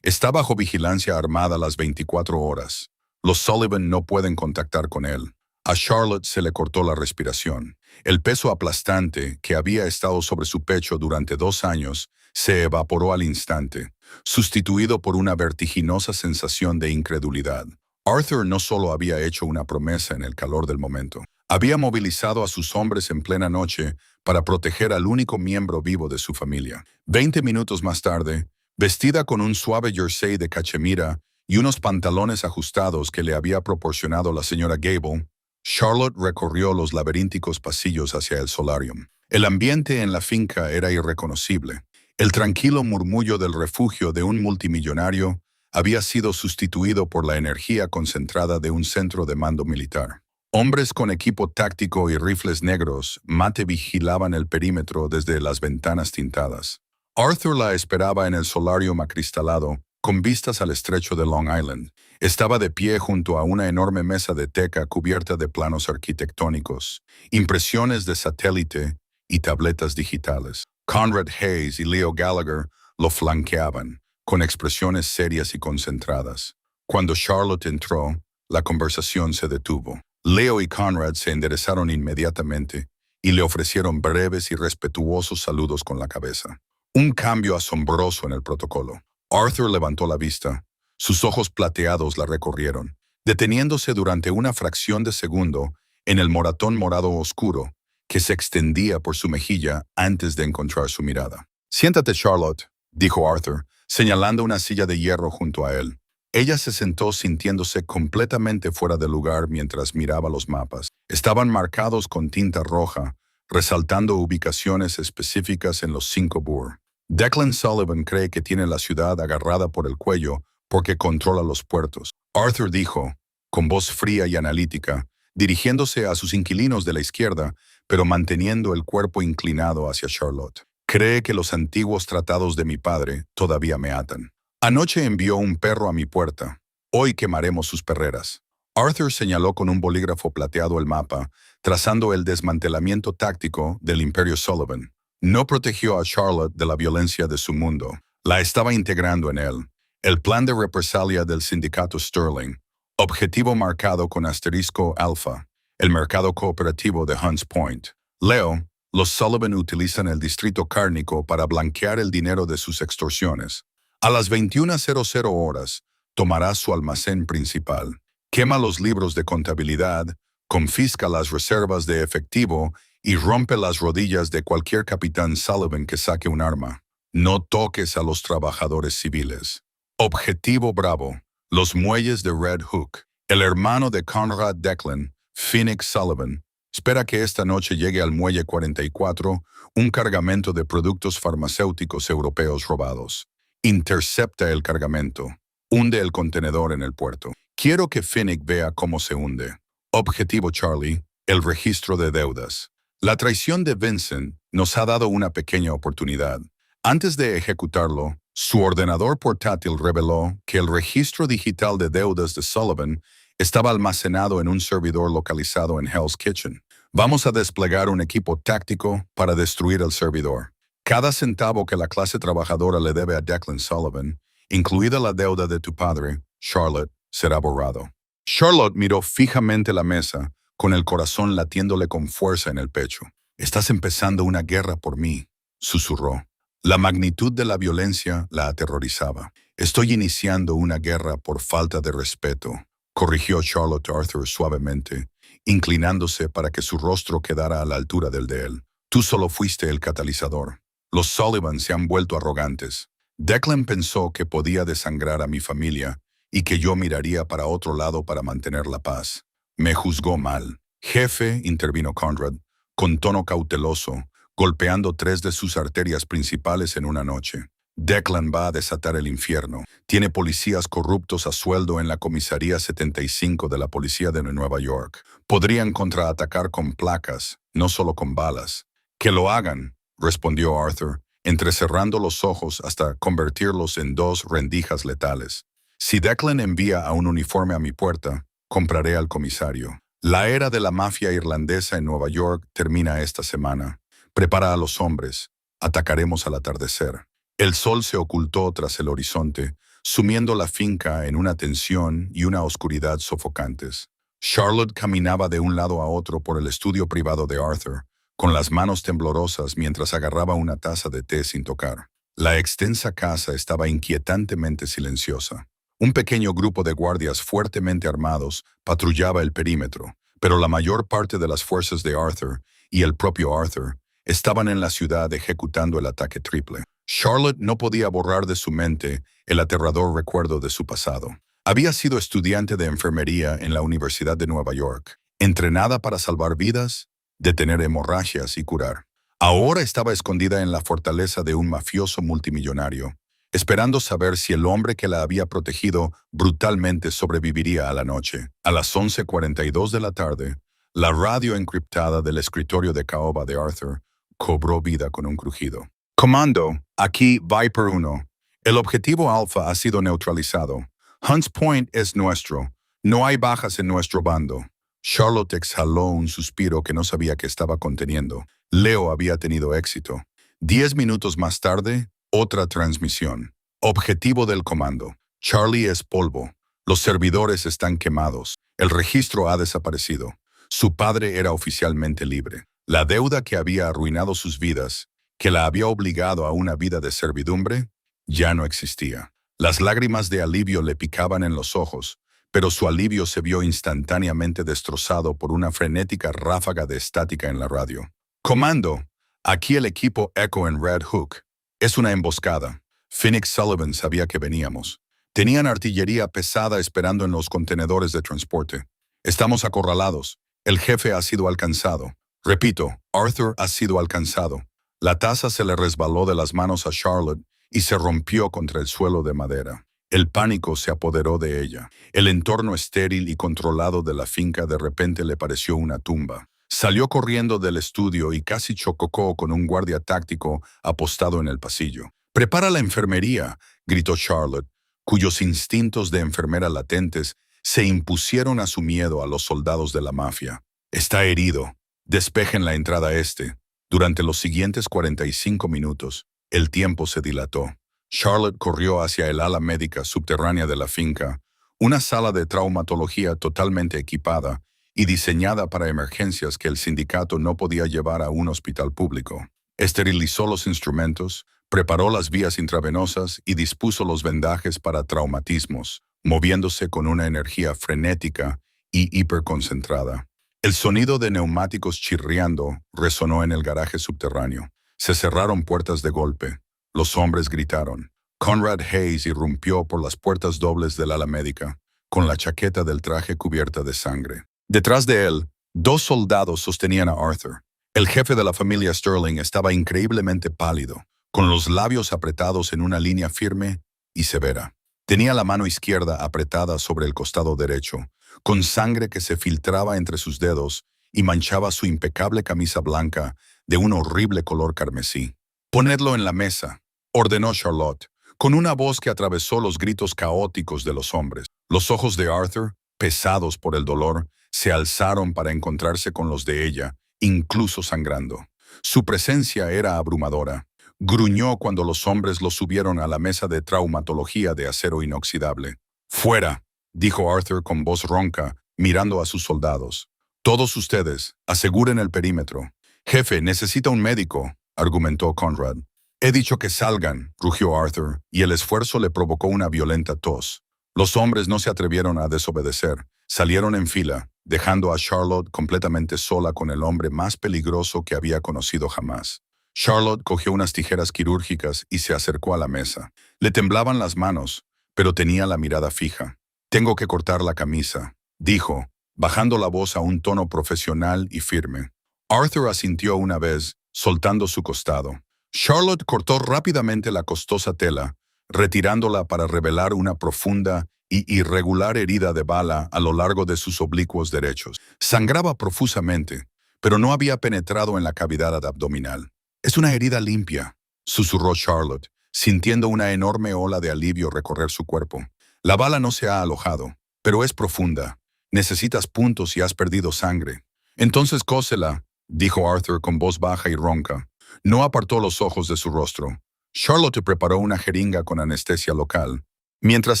Está bajo vigilancia armada las 24 horas. Los Sullivan no pueden contactar con él». A Charlotte se le cortó la respiración. El peso aplastante que había estado sobre su pecho durante 2 años se evaporó al instante, sustituido por una vertiginosa sensación de incredulidad. Arthur no solo había hecho una promesa en el calor del momento, había movilizado a sus hombres en plena noche para proteger al único miembro vivo de su familia. 20 minutos más tarde, vestida con un suave jersey de cachemira y unos pantalones ajustados que le había proporcionado la señora Gable, Charlotte recorrió los laberínticos pasillos hacia el solarium. El ambiente en la finca era irreconocible. El tranquilo murmullo del refugio de un multimillonario había sido sustituido por la energía concentrada de un centro de mando militar. Hombres con equipo táctico y rifles negros mate vigilaban el perímetro desde las ventanas tintadas. Arthur la esperaba en el solarium acristalado, con vistas al estrecho de Long Island. Estaba de pie junto a una enorme mesa de teca cubierta de planos arquitectónicos, impresiones de satélite y tabletas digitales. Conrad Hayes y Leo Gallagher lo flanqueaban, con expresiones serias y concentradas. Cuando Charlotte entró, la conversación se detuvo. Leo y Conrad se enderezaron inmediatamente y le ofrecieron breves y respetuosos saludos con la cabeza. Un cambio asombroso en el protocolo. Arthur levantó la vista. Sus ojos plateados la recorrieron, deteniéndose durante una fracción de segundo en el moratón morado oscuro que se extendía por su mejilla antes de encontrar su mirada. «Siéntate, Charlotte», dijo Arthur, señalando una silla de hierro junto a él. Ella se sentó sintiéndose completamente fuera de lugar mientras miraba los mapas. Estaban marcados con tinta roja, resaltando ubicaciones específicas en los 5 Burr. Declan Sullivan cree que tiene la ciudad agarrada por el cuello porque controla los puertos. Arthur dijo, con voz fría y analítica, dirigiéndose a sus inquilinos de la izquierda, pero manteniendo el cuerpo inclinado hacia Charlotte. Cree que los antiguos tratados de mi padre todavía me atan. Anoche envió un perro a mi puerta. Hoy quemaremos sus perreras. Arthur señaló con un bolígrafo plateado el mapa, trazando el desmantelamiento táctico del Imperio Sullivan. No protegió a Charlotte de la violencia de su mundo. La estaba integrando en él. El plan de represalia del sindicato Sterling. Objetivo marcado con asterisco alfa. El mercado cooperativo de Hunts Point. Leo, los Sullivan utilizan el distrito cárnico para blanquear el dinero de sus extorsiones. A las 21:00 horas, tomará su almacén principal. Quema los libros de contabilidad, confisca las reservas de efectivo y rompe las rodillas de cualquier capitán Sullivan que saque un arma. No toques a los trabajadores civiles. Objetivo Bravo. Los muelles de Red Hook. El hermano de Conrad Declan, Phoenix Sullivan, espera que esta noche llegue al muelle 44 un cargamento de productos farmacéuticos europeos robados. Intercepta el cargamento. Hunde el contenedor en el puerto. Quiero que Phoenix vea cómo se hunde. Objetivo Charlie, el registro de deudas. La traición de Vincent nos ha dado una pequeña oportunidad. Antes de ejecutarlo, su ordenador portátil reveló que el registro digital de deudas de Sullivan estaba almacenado en un servidor localizado en Hell's Kitchen. Vamos a desplegar un equipo táctico para destruir el servidor. Cada centavo que la clase trabajadora le debe a Declan Sullivan, incluida la deuda de tu padre, Charlotte, será borrado. Charlotte miró fijamente la mesa, con el corazón latiéndole con fuerza en el pecho. «Estás empezando una guerra por mí», susurró. La magnitud de la violencia la aterrorizaba. «Estoy iniciando una guerra por falta de respeto», corrigió Charlotte Arthur suavemente, inclinándose para que su rostro quedara a la altura del de él. «Tú solo fuiste el catalizador. Los Sullivan se han vuelto arrogantes. Declan pensó que podía desangrar a mi familia y que yo miraría para otro lado para mantener la paz. Me juzgó mal». «Jefe», intervino Conrad, con tono cauteloso, golpeando 3 de sus arterias principales en una noche. «Declan va a desatar el infierno. Tiene policías corruptos a sueldo en la comisaría 75 de la policía de Nueva York. Podrían contraatacar con placas, no solo con balas». «Que lo hagan», respondió Arthur, entrecerrando los ojos hasta convertirlos en 2 rendijas letales. «Si Declan envía a un uniforme a mi puerta, compraré al comisario. La era de la mafia irlandesa en Nueva York termina esta semana. Prepara a los hombres. Atacaremos al atardecer». El sol se ocultó tras el horizonte, sumiendo la finca en una tensión y una oscuridad sofocantes. Charlotte caminaba de un lado a otro por el estudio privado de Arthur, con las manos temblorosas mientras agarraba una taza de té sin tocar. La extensa casa estaba inquietantemente silenciosa. Un pequeño grupo de guardias fuertemente armados patrullaba el perímetro, pero la mayor parte de las fuerzas de Arthur y el propio Arthur estaban en la ciudad ejecutando el ataque triple. Charlotte no podía borrar de su mente el aterrador recuerdo de su pasado. Había sido estudiante de enfermería en la Universidad de Nueva York, entrenada para salvar vidas, detener hemorragias y curar. Ahora estaba escondida en la fortaleza de un mafioso multimillonario, esperando saber si el hombre que la había protegido brutalmente sobreviviría a la noche. A las 11:42 de la tarde, la radio encriptada del escritorio de caoba de Arthur cobró vida con un crujido. «Comando, aquí Viper 1. El objetivo Alpha ha sido neutralizado. Hunts Point es nuestro. No hay bajas en nuestro bando». Charlotte exhaló un suspiro que no sabía que estaba conteniendo. Leo había tenido éxito. 10 minutos más tarde, Otra transmisión. Objetivo del comando. Charlie es polvo. Los servidores están quemados. El registro ha desaparecido. Su padre era oficialmente libre. La deuda que había arruinado sus vidas, que la había obligado a una vida de servidumbre, ya no existía. Las lágrimas de alivio le picaban en los ojos, pero su alivio se vio instantáneamente destrozado por una frenética ráfaga de estática en la radio. Comando, aquí el equipo Echo en Red Hook. Es una emboscada. Phoenix Sullivan sabía que veníamos. Tenían artillería pesada esperando en los contenedores de transporte. Estamos acorralados. El jefe ha sido alcanzado. Repito, Arthur ha sido alcanzado. La taza se le resbaló de las manos a Charlotte y se rompió contra el suelo de madera. El pánico se apoderó de ella. El entorno estéril y controlado de la finca de repente le pareció una tumba. Salió corriendo del estudio y casi chocó con un guardia táctico apostado en el pasillo. «¡Prepara la enfermería!», gritó Charlotte, cuyos instintos de enfermera latentes se impusieron a su miedo a los soldados de la mafia. «Está herido. Despejen la entrada este». Durante los siguientes 45 minutos, el tiempo se dilató. Charlotte corrió hacia el ala médica subterránea de la finca, una sala de traumatología totalmente equipada y diseñada para emergencias que el sindicato no podía llevar a un hospital público. Esterilizó los instrumentos, preparó las vías intravenosas y dispuso los vendajes para traumatismos, moviéndose con una energía frenética y hiperconcentrada. El sonido de neumáticos chirriando resonó en el garaje subterráneo. Se cerraron puertas de golpe. Los hombres gritaron. Conrad Hayes irrumpió por las puertas dobles del ala médica, con la chaqueta del traje cubierta de sangre. Detrás de él, 2 soldados sostenían a Arthur. El jefe de la familia Sterling estaba increíblemente pálido, con los labios apretados en una línea firme y severa. Tenía la mano izquierda apretada sobre el costado derecho, con sangre que se filtraba entre sus dedos y manchaba su impecable camisa blanca de un horrible color carmesí. «Ponedlo en la mesa», ordenó Charlotte, con una voz que atravesó los gritos caóticos de los hombres. Los ojos de Arthur, pesados por el dolor, se alzaron para encontrarse con los de ella, incluso sangrando. Su presencia era abrumadora. Gruñó cuando los hombres lo subieron a la mesa de traumatología de acero inoxidable. «Fuera», dijo Arthur con voz ronca, mirando a sus soldados. «Todos ustedes, aseguren el perímetro». «Jefe, necesita un médico», argumentó Conrad. «He dicho que salgan», rugió Arthur, y el esfuerzo le provocó una violenta tos. Los hombres no se atrevieron a desobedecer. Salieron en fila, dejando a Charlotte completamente sola con el hombre más peligroso que había conocido jamás. Charlotte cogió unas tijeras quirúrgicas y se acercó a la mesa. Le temblaban las manos, pero tenía la mirada fija. «Tengo que cortar la camisa», dijo, bajando la voz a un tono profesional y firme. Arthur asintió una vez, soltando su costado. Charlotte cortó rápidamente la costosa tela, retirándola para revelar una profunda y irregular herida de bala a lo largo de sus oblicuos derechos. Sangraba profusamente, pero no había penetrado en la cavidad abdominal. «Es una herida limpia», susurró Charlotte, sintiendo una enorme ola de alivio recorrer su cuerpo. «La bala no se ha alojado, pero es profunda. Necesitas puntos y has perdido sangre». «Entonces cósela», dijo Arthur con voz baja y ronca. No apartó los ojos de su rostro. Charlotte preparó una jeringa con anestesia local. Mientras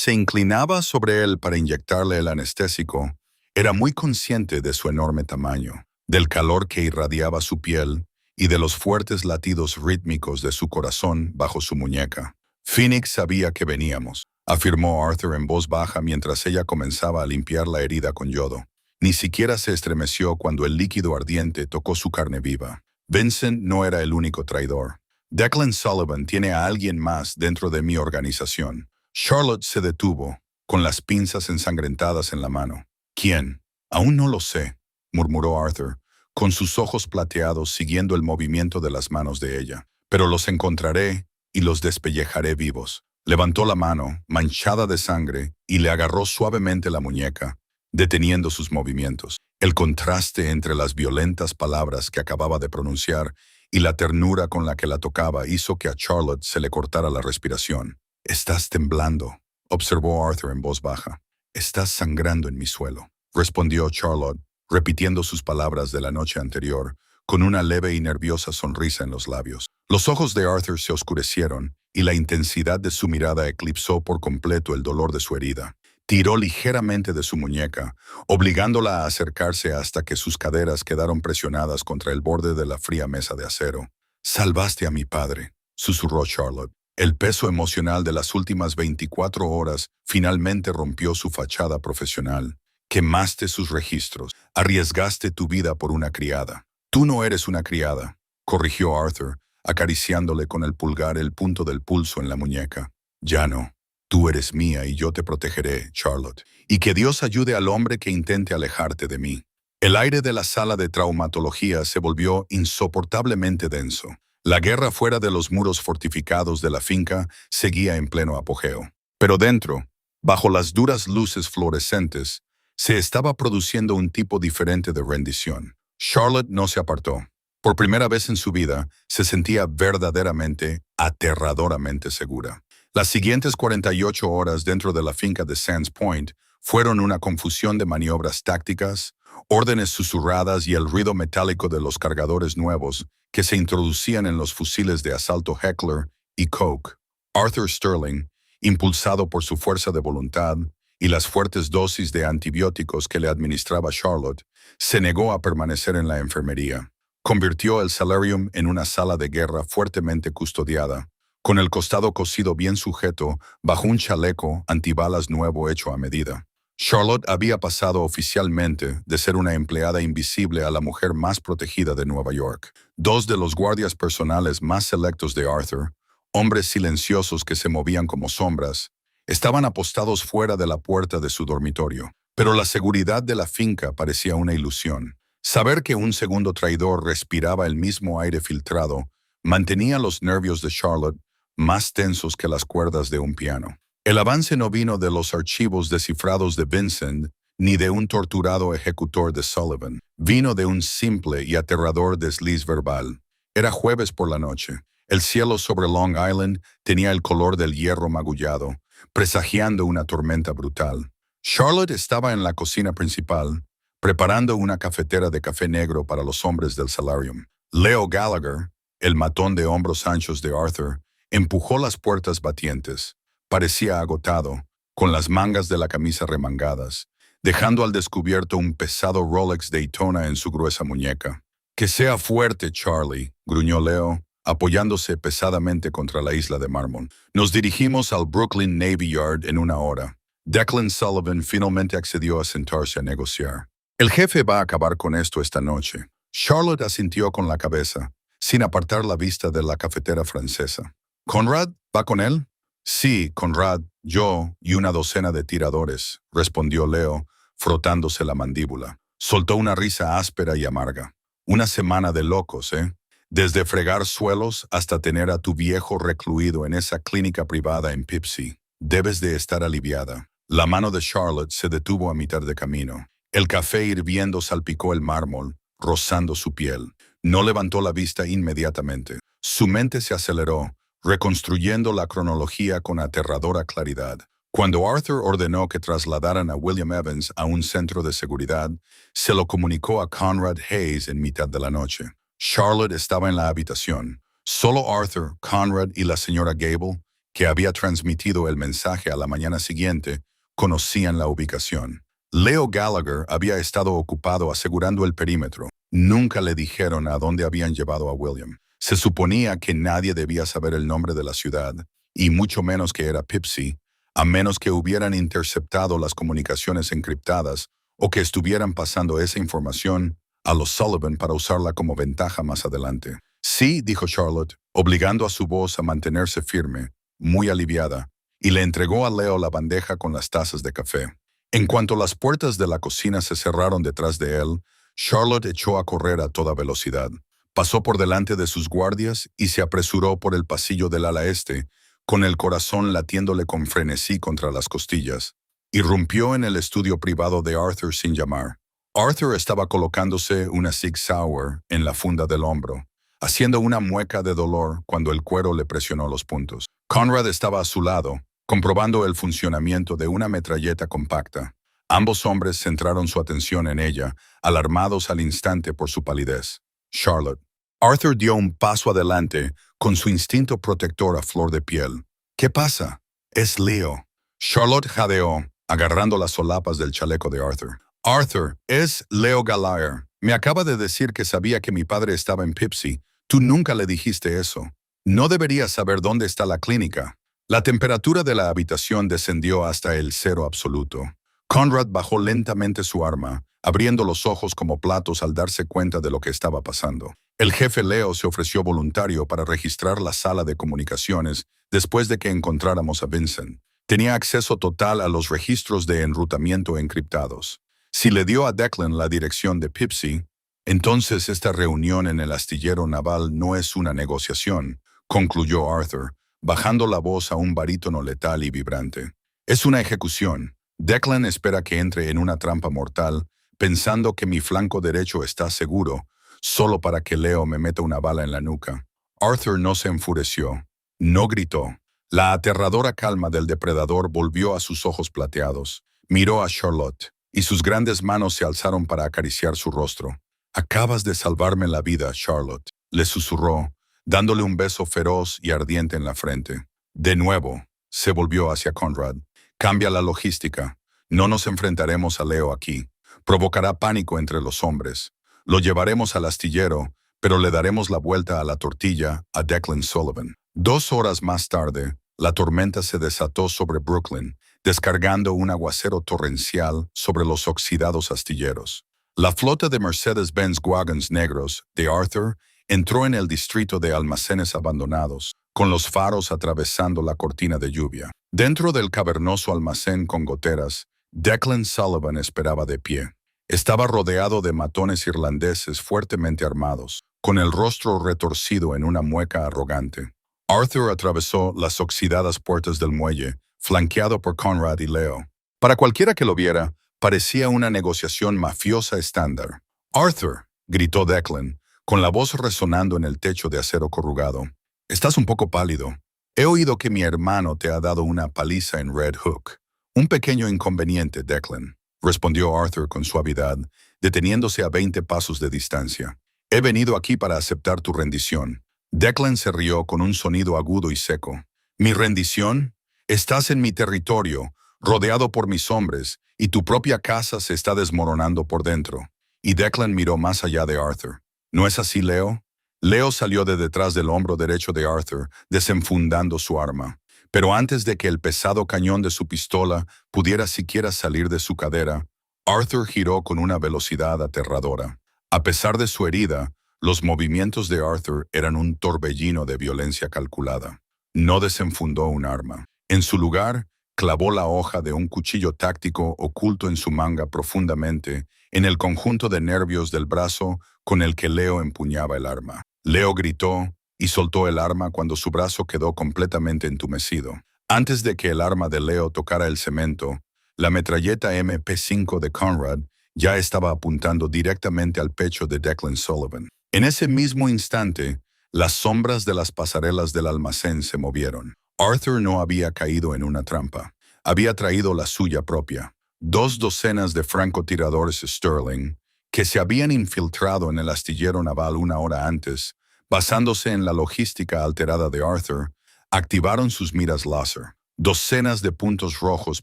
se inclinaba sobre él para inyectarle el anestésico, era muy consciente de su enorme tamaño, del calor que irradiaba su piel y de los fuertes latidos rítmicos de su corazón bajo su muñeca. «Phoenix sabía que veníamos», afirmó Arthur en voz baja mientras ella comenzaba a limpiar la herida con yodo. Ni siquiera se estremeció cuando el líquido ardiente tocó su carne viva. Vincent no era el único traidor. Declan Sullivan tiene a alguien más dentro de mi organización. Charlotte se detuvo, con las pinzas ensangrentadas en la mano. «¿Quién? Aún no lo sé», murmuró Arthur, con sus ojos plateados siguiendo el movimiento de las manos de ella. «Pero los encontraré y los despellejaré vivos». Levantó la mano, manchada de sangre, y le agarró suavemente la muñeca, deteniendo sus movimientos. El contraste entre las violentas palabras que acababa de pronunciar y la ternura con la que la tocaba hizo que a Charlotte se le cortara la respiración. «Estás temblando», observó Arthur en voz baja. «Estás sangrando en mi suelo», respondió Charlotte, repitiendo sus palabras de la noche anterior, con una leve y nerviosa sonrisa en los labios. Los ojos de Arthur se oscurecieron y la intensidad de su mirada eclipsó por completo el dolor de su herida. Tiró ligeramente de su muñeca, obligándola a acercarse hasta que sus caderas quedaron presionadas contra el borde de la fría mesa de acero. «Salvaste a mi padre», susurró Charlotte. El peso emocional de las últimas 24 horas finalmente rompió su fachada profesional. Quemaste sus registros. Arriesgaste tu vida por una criada. «Tú no eres una criada», corrigió Arthur, acariciándole con el pulgar el punto del pulso en la muñeca. «Ya no. Tú eres mía y yo te protegeré, Charlotte. Y que Dios ayude al hombre que intente alejarte de mí». El aire de la sala de traumatología se volvió insoportablemente denso. La guerra fuera de los muros fortificados de la finca seguía en pleno apogeo. Pero dentro, bajo las duras luces fluorescentes, se estaba produciendo un tipo diferente de rendición. Charlotte no se apartó. Por primera vez en su vida, se sentía verdaderamente, aterradoramente segura. Las siguientes 48 horas dentro de la finca de Sands Point fueron una confusión de maniobras tácticas, órdenes susurradas y el ruido metálico de los cargadores nuevos que se introducían en los fusiles de asalto Heckler y Koch. Arthur Sterling, impulsado por su fuerza de voluntad y las fuertes dosis de antibióticos que le administraba Charlotte, se negó a permanecer en la enfermería. Convirtió el Solarium en una sala de guerra fuertemente custodiada, con el costado cosido bien sujeto bajo un chaleco antibalas nuevo hecho a medida. Charlotte había pasado oficialmente de ser una empleada invisible a la mujer más protegida de Nueva York. Dos de los guardias personales más selectos de Arthur, hombres silenciosos que se movían como sombras, estaban apostados fuera de la puerta de su dormitorio. Pero la seguridad de la finca parecía una ilusión. Saber que un segundo traidor respiraba el mismo aire filtrado mantenía los nervios de Charlotte más tensos que las cuerdas de un piano. El avance no vino de los archivos descifrados de Vincent ni de un torturado ejecutor de Sullivan. Vino de un simple y aterrador desliz verbal. Era jueves por la noche. El cielo sobre Long Island tenía el color del hierro magullado, presagiando una tormenta brutal. Charlotte estaba en la cocina principal, preparando una cafetera de café negro para los hombres del Solarium. Leo Gallagher, el matón de hombros anchos de Arthur, empujó las puertas batientes. Parecía agotado, con las mangas de la camisa remangadas, dejando al descubierto un pesado Rolex Daytona en su gruesa muñeca. «Que sea fuerte, Charlie», gruñó Leo, apoyándose pesadamente contra la isla de mármol. «Nos dirigimos al Brooklyn Navy Yard en una hora». Declan Sullivan finalmente accedió a sentarse a negociar. «El jefe va a acabar con esto esta noche». Charlotte asintió con la cabeza, sin apartar la vista de la cafetera francesa. «¿Conrad va con él?» «Sí, Conrad, yo y una docena de tiradores», respondió Leo, frotándose la mandíbula. Soltó una risa áspera y amarga. «Una semana de locos, ¿eh? Desde fregar suelos hasta tener a tu viejo recluido en esa clínica privada en Pipsy. Debes de estar aliviada». La mano de Charlotte se detuvo a mitad de camino. El café hirviendo salpicó el mármol, rozando su piel. No levantó la vista inmediatamente. Su mente se aceleró, reconstruyendo la cronología con aterradora claridad. Cuando Arthur ordenó que trasladaran a William Evans a un centro de seguridad, se lo comunicó a Conrad Hayes en mitad de la noche. Charlotte estaba en la habitación. Solo Arthur, Conrad y la señora Gable, que había transmitido el mensaje a la mañana siguiente, conocían la ubicación. Leo Gallagher había estado ocupado asegurando el perímetro. Nunca le dijeron a dónde habían llevado a William. Se suponía que nadie debía saber el nombre de la ciudad, y mucho menos que era Pipsy, a menos que hubieran interceptado las comunicaciones encriptadas o que estuvieran pasando esa información a los Sullivan para usarla como ventaja más adelante. «Sí», dijo Charlotte, obligando a su voz a mantenerse firme, muy aliviada, y le entregó a Leo la bandeja con las tazas de café. En cuanto las puertas de la cocina se cerraron detrás de él, Charlotte echó a correr a toda velocidad. Pasó por delante de sus guardias y se apresuró por el pasillo del ala este, con el corazón latiéndole con frenesí contra las costillas. Irrumpió en el estudio privado de Arthur sin llamar. Arthur estaba colocándose una Sig Sauer en la funda del hombro, haciendo una mueca de dolor cuando el cuero le presionó los puntos. Conrad estaba a su lado, comprobando el funcionamiento de una metralleta compacta. Ambos hombres centraron su atención en ella, alarmados al instante por su palidez. «Charlotte», Arthur dio un paso adelante con su instinto protector a flor de piel. ¿Qué pasa? Es Leo. Charlotte jadeó, agarrando las solapas del chaleco de Arthur. Arthur, es Leo Gallagher. Me acaba de decir que sabía que mi padre estaba en Pipsy. Tú nunca le dijiste eso. No deberías saber dónde está la clínica. La temperatura de la habitación descendió hasta el cero absoluto. Conrad bajó lentamente su arma, abriendo los ojos como platos al darse cuenta de lo que estaba pasando. El jefe Leo se ofreció voluntario para registrar la sala de comunicaciones después de que encontráramos a Vincent. Tenía acceso total a los registros de enrutamiento encriptados. Si le dio a Declan la dirección de Pipsy, entonces esta reunión en el astillero naval no es una negociación, concluyó Arthur, bajando la voz a un barítono letal y vibrante. Es una ejecución. Declan espera que entre en una trampa mortal, pensando que mi flanco derecho está seguro, solo para que Leo me meta una bala en la nuca. Arthur no se enfureció, no gritó. La aterradora calma del depredador volvió a sus ojos plateados. Miró a Charlotte, y sus grandes manos se alzaron para acariciar su rostro. «Acabas de salvarme la vida, Charlotte», le susurró, dándole un beso feroz y ardiente en la frente. De nuevo, se volvió hacia Conrad. «Cambia la logística. No nos enfrentaremos a Leo aquí. Provocará pánico entre los hombres. Lo llevaremos al astillero, pero le daremos la vuelta a la tortilla a Declan Sullivan». 2 horas más tarde, la tormenta se desató sobre Brooklyn, descargando un aguacero torrencial sobre los oxidados astilleros. La flota de Mercedes-Benz wagons negros de Arthur entró en el distrito de almacenes abandonados, con los faros atravesando la cortina de lluvia. Dentro del cavernoso almacén con goteras, Declan Sullivan esperaba de pie. Estaba rodeado de matones irlandeses fuertemente armados, con el rostro retorcido en una mueca arrogante. Arthur atravesó las oxidadas puertas del muelle, flanqueado por Conrad y Leo. Para cualquiera que lo viera, parecía una negociación mafiosa estándar. «Arthur», gritó Declan, con la voz resonando en el techo de acero corrugado. «Estás un poco pálido. He oído que mi hermano te ha dado una paliza en Red Hook». «Un pequeño inconveniente, Declan», respondió Arthur con suavidad, deteniéndose a 20 pasos de distancia. «He venido aquí para aceptar tu rendición». Declan se rió con un sonido agudo y seco. «¿Mi rendición? Estás en mi territorio, rodeado por mis hombres, y tu propia casa se está desmoronando por dentro». Y Declan miró más allá de Arthur. «¿No es así, Leo?» Leo salió de detrás del hombro derecho de Arthur, desenfundando su arma. Pero antes de que el pesado cañón de su pistola pudiera siquiera salir de su cadera, Arthur giró con una velocidad aterradora. A pesar de su herida, los movimientos de Arthur eran un torbellino de violencia calculada. No desenfundó un arma. En su lugar, clavó la hoja de un cuchillo táctico oculto en su manga profundamente en el conjunto de nervios del brazo con el que Leo empuñaba el arma. Leo gritó y soltó el arma cuando su brazo quedó completamente entumecido. Antes de que el arma de Leo tocara el cemento, la metralleta MP5 de Conrad ya estaba apuntando directamente al pecho de Declan Sullivan. En ese mismo instante, las sombras de las pasarelas del almacén se movieron. Arthur no había caído en una trampa. Había traído la suya propia. 2 docenas de francotiradores Sterling, que se habían infiltrado en el astillero naval 1 hora antes, basándose en la logística alterada de Arthur, activaron sus miras láser. Docenas de puntos rojos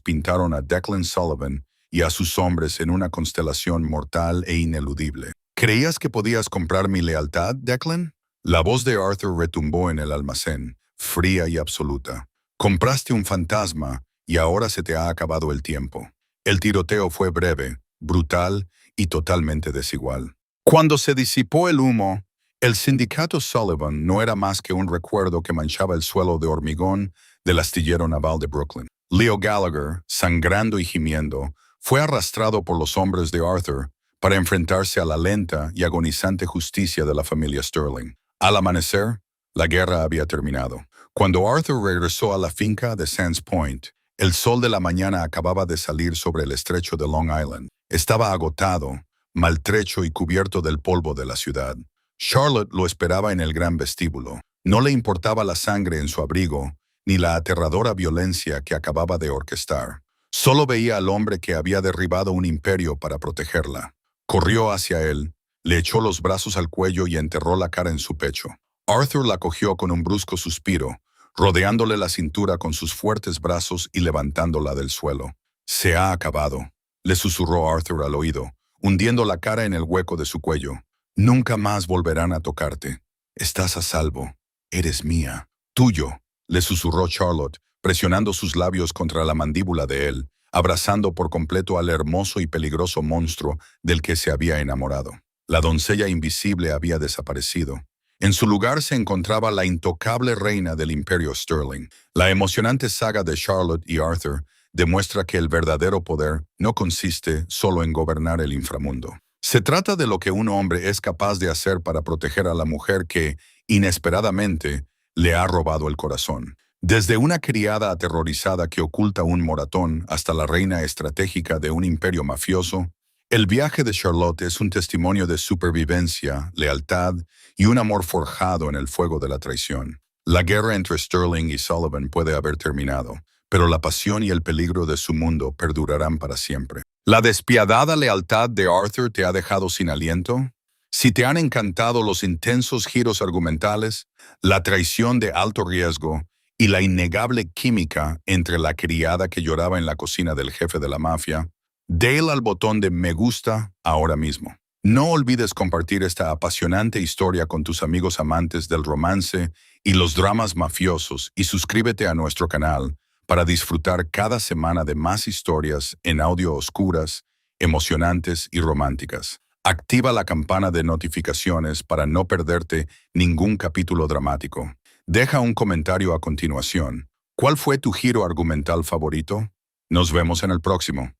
pintaron a Declan Sullivan y a sus hombres en una constelación mortal e ineludible. «¿Creías que podías comprar mi lealtad, Declan?» La voz de Arthur retumbó en el almacén, fría y absoluta. «Compraste un fantasma y ahora se te ha acabado el tiempo». El tiroteo fue breve, brutal y totalmente desigual. Cuando se disipó el humo, el sindicato Sullivan no era más que un recuerdo que manchaba el suelo de hormigón del astillero naval de Brooklyn. Leo Gallagher, sangrando y gimiendo, fue arrastrado por los hombres de Arthur para enfrentarse a la lenta y agonizante justicia de la familia Sterling. Al amanecer, la guerra había terminado. Cuando Arthur regresó a la finca de Sands Point, el sol de la mañana acababa de salir sobre el estrecho de Long Island. Estaba agotado, maltrecho y cubierto del polvo de la ciudad. Charlotte lo esperaba en el gran vestíbulo. No le importaba la sangre en su abrigo, ni la aterradora violencia que acababa de orquestar. Solo veía al hombre que había derribado un imperio para protegerla. Corrió hacia él, Le echó los brazos al cuello y enterró la cara en su pecho. Arthur la cogió con un brusco suspiro, rodeándole la cintura con sus fuertes brazos y levantándola del suelo. «Se ha acabado», le susurró Arthur al oído, hundiendo la cara en el hueco de su cuello. «Nunca más volverán a tocarte. Estás a salvo. Eres mía. Tuyo», le susurró Charlotte, presionando sus labios contra la mandíbula de él, abrazando por completo al hermoso y peligroso monstruo del que se había enamorado. La doncella invisible había desaparecido. En su lugar se encontraba la intocable reina del Imperio Sterling. La emocionante saga de Charlotte y Arthur demuestra que el verdadero poder no consiste solo en gobernar el inframundo. Se trata de lo que un hombre es capaz de hacer para proteger a la mujer que, inesperadamente, le ha robado el corazón. Desde una criada aterrorizada que oculta un moratón hasta la reina estratégica de un imperio mafioso, el viaje de Charlotte es un testimonio de supervivencia, lealtad y un amor forjado en el fuego de la traición. La guerra entre Sterling y Sullivan puede haber terminado, pero la pasión y el peligro de su mundo perdurarán para siempre. ¿La despiadada lealtad de Arthur te ha dejado sin aliento? Si te han encantado los intensos giros argumentales, la traición de alto riesgo y la innegable química entre la criada que lloraba en la cocina del jefe de la mafia, dale al botón de me gusta ahora mismo. No olvides compartir esta apasionante historia con tus amigos amantes del romance y los dramas mafiosos y suscríbete a nuestro canal para disfrutar cada semana de más historias en audio oscuras, emocionantes y románticas. Activa la campana de notificaciones para no perderte ningún capítulo dramático. Deja un comentario a continuación. ¿Cuál fue tu giro argumental favorito? Nos vemos en el próximo.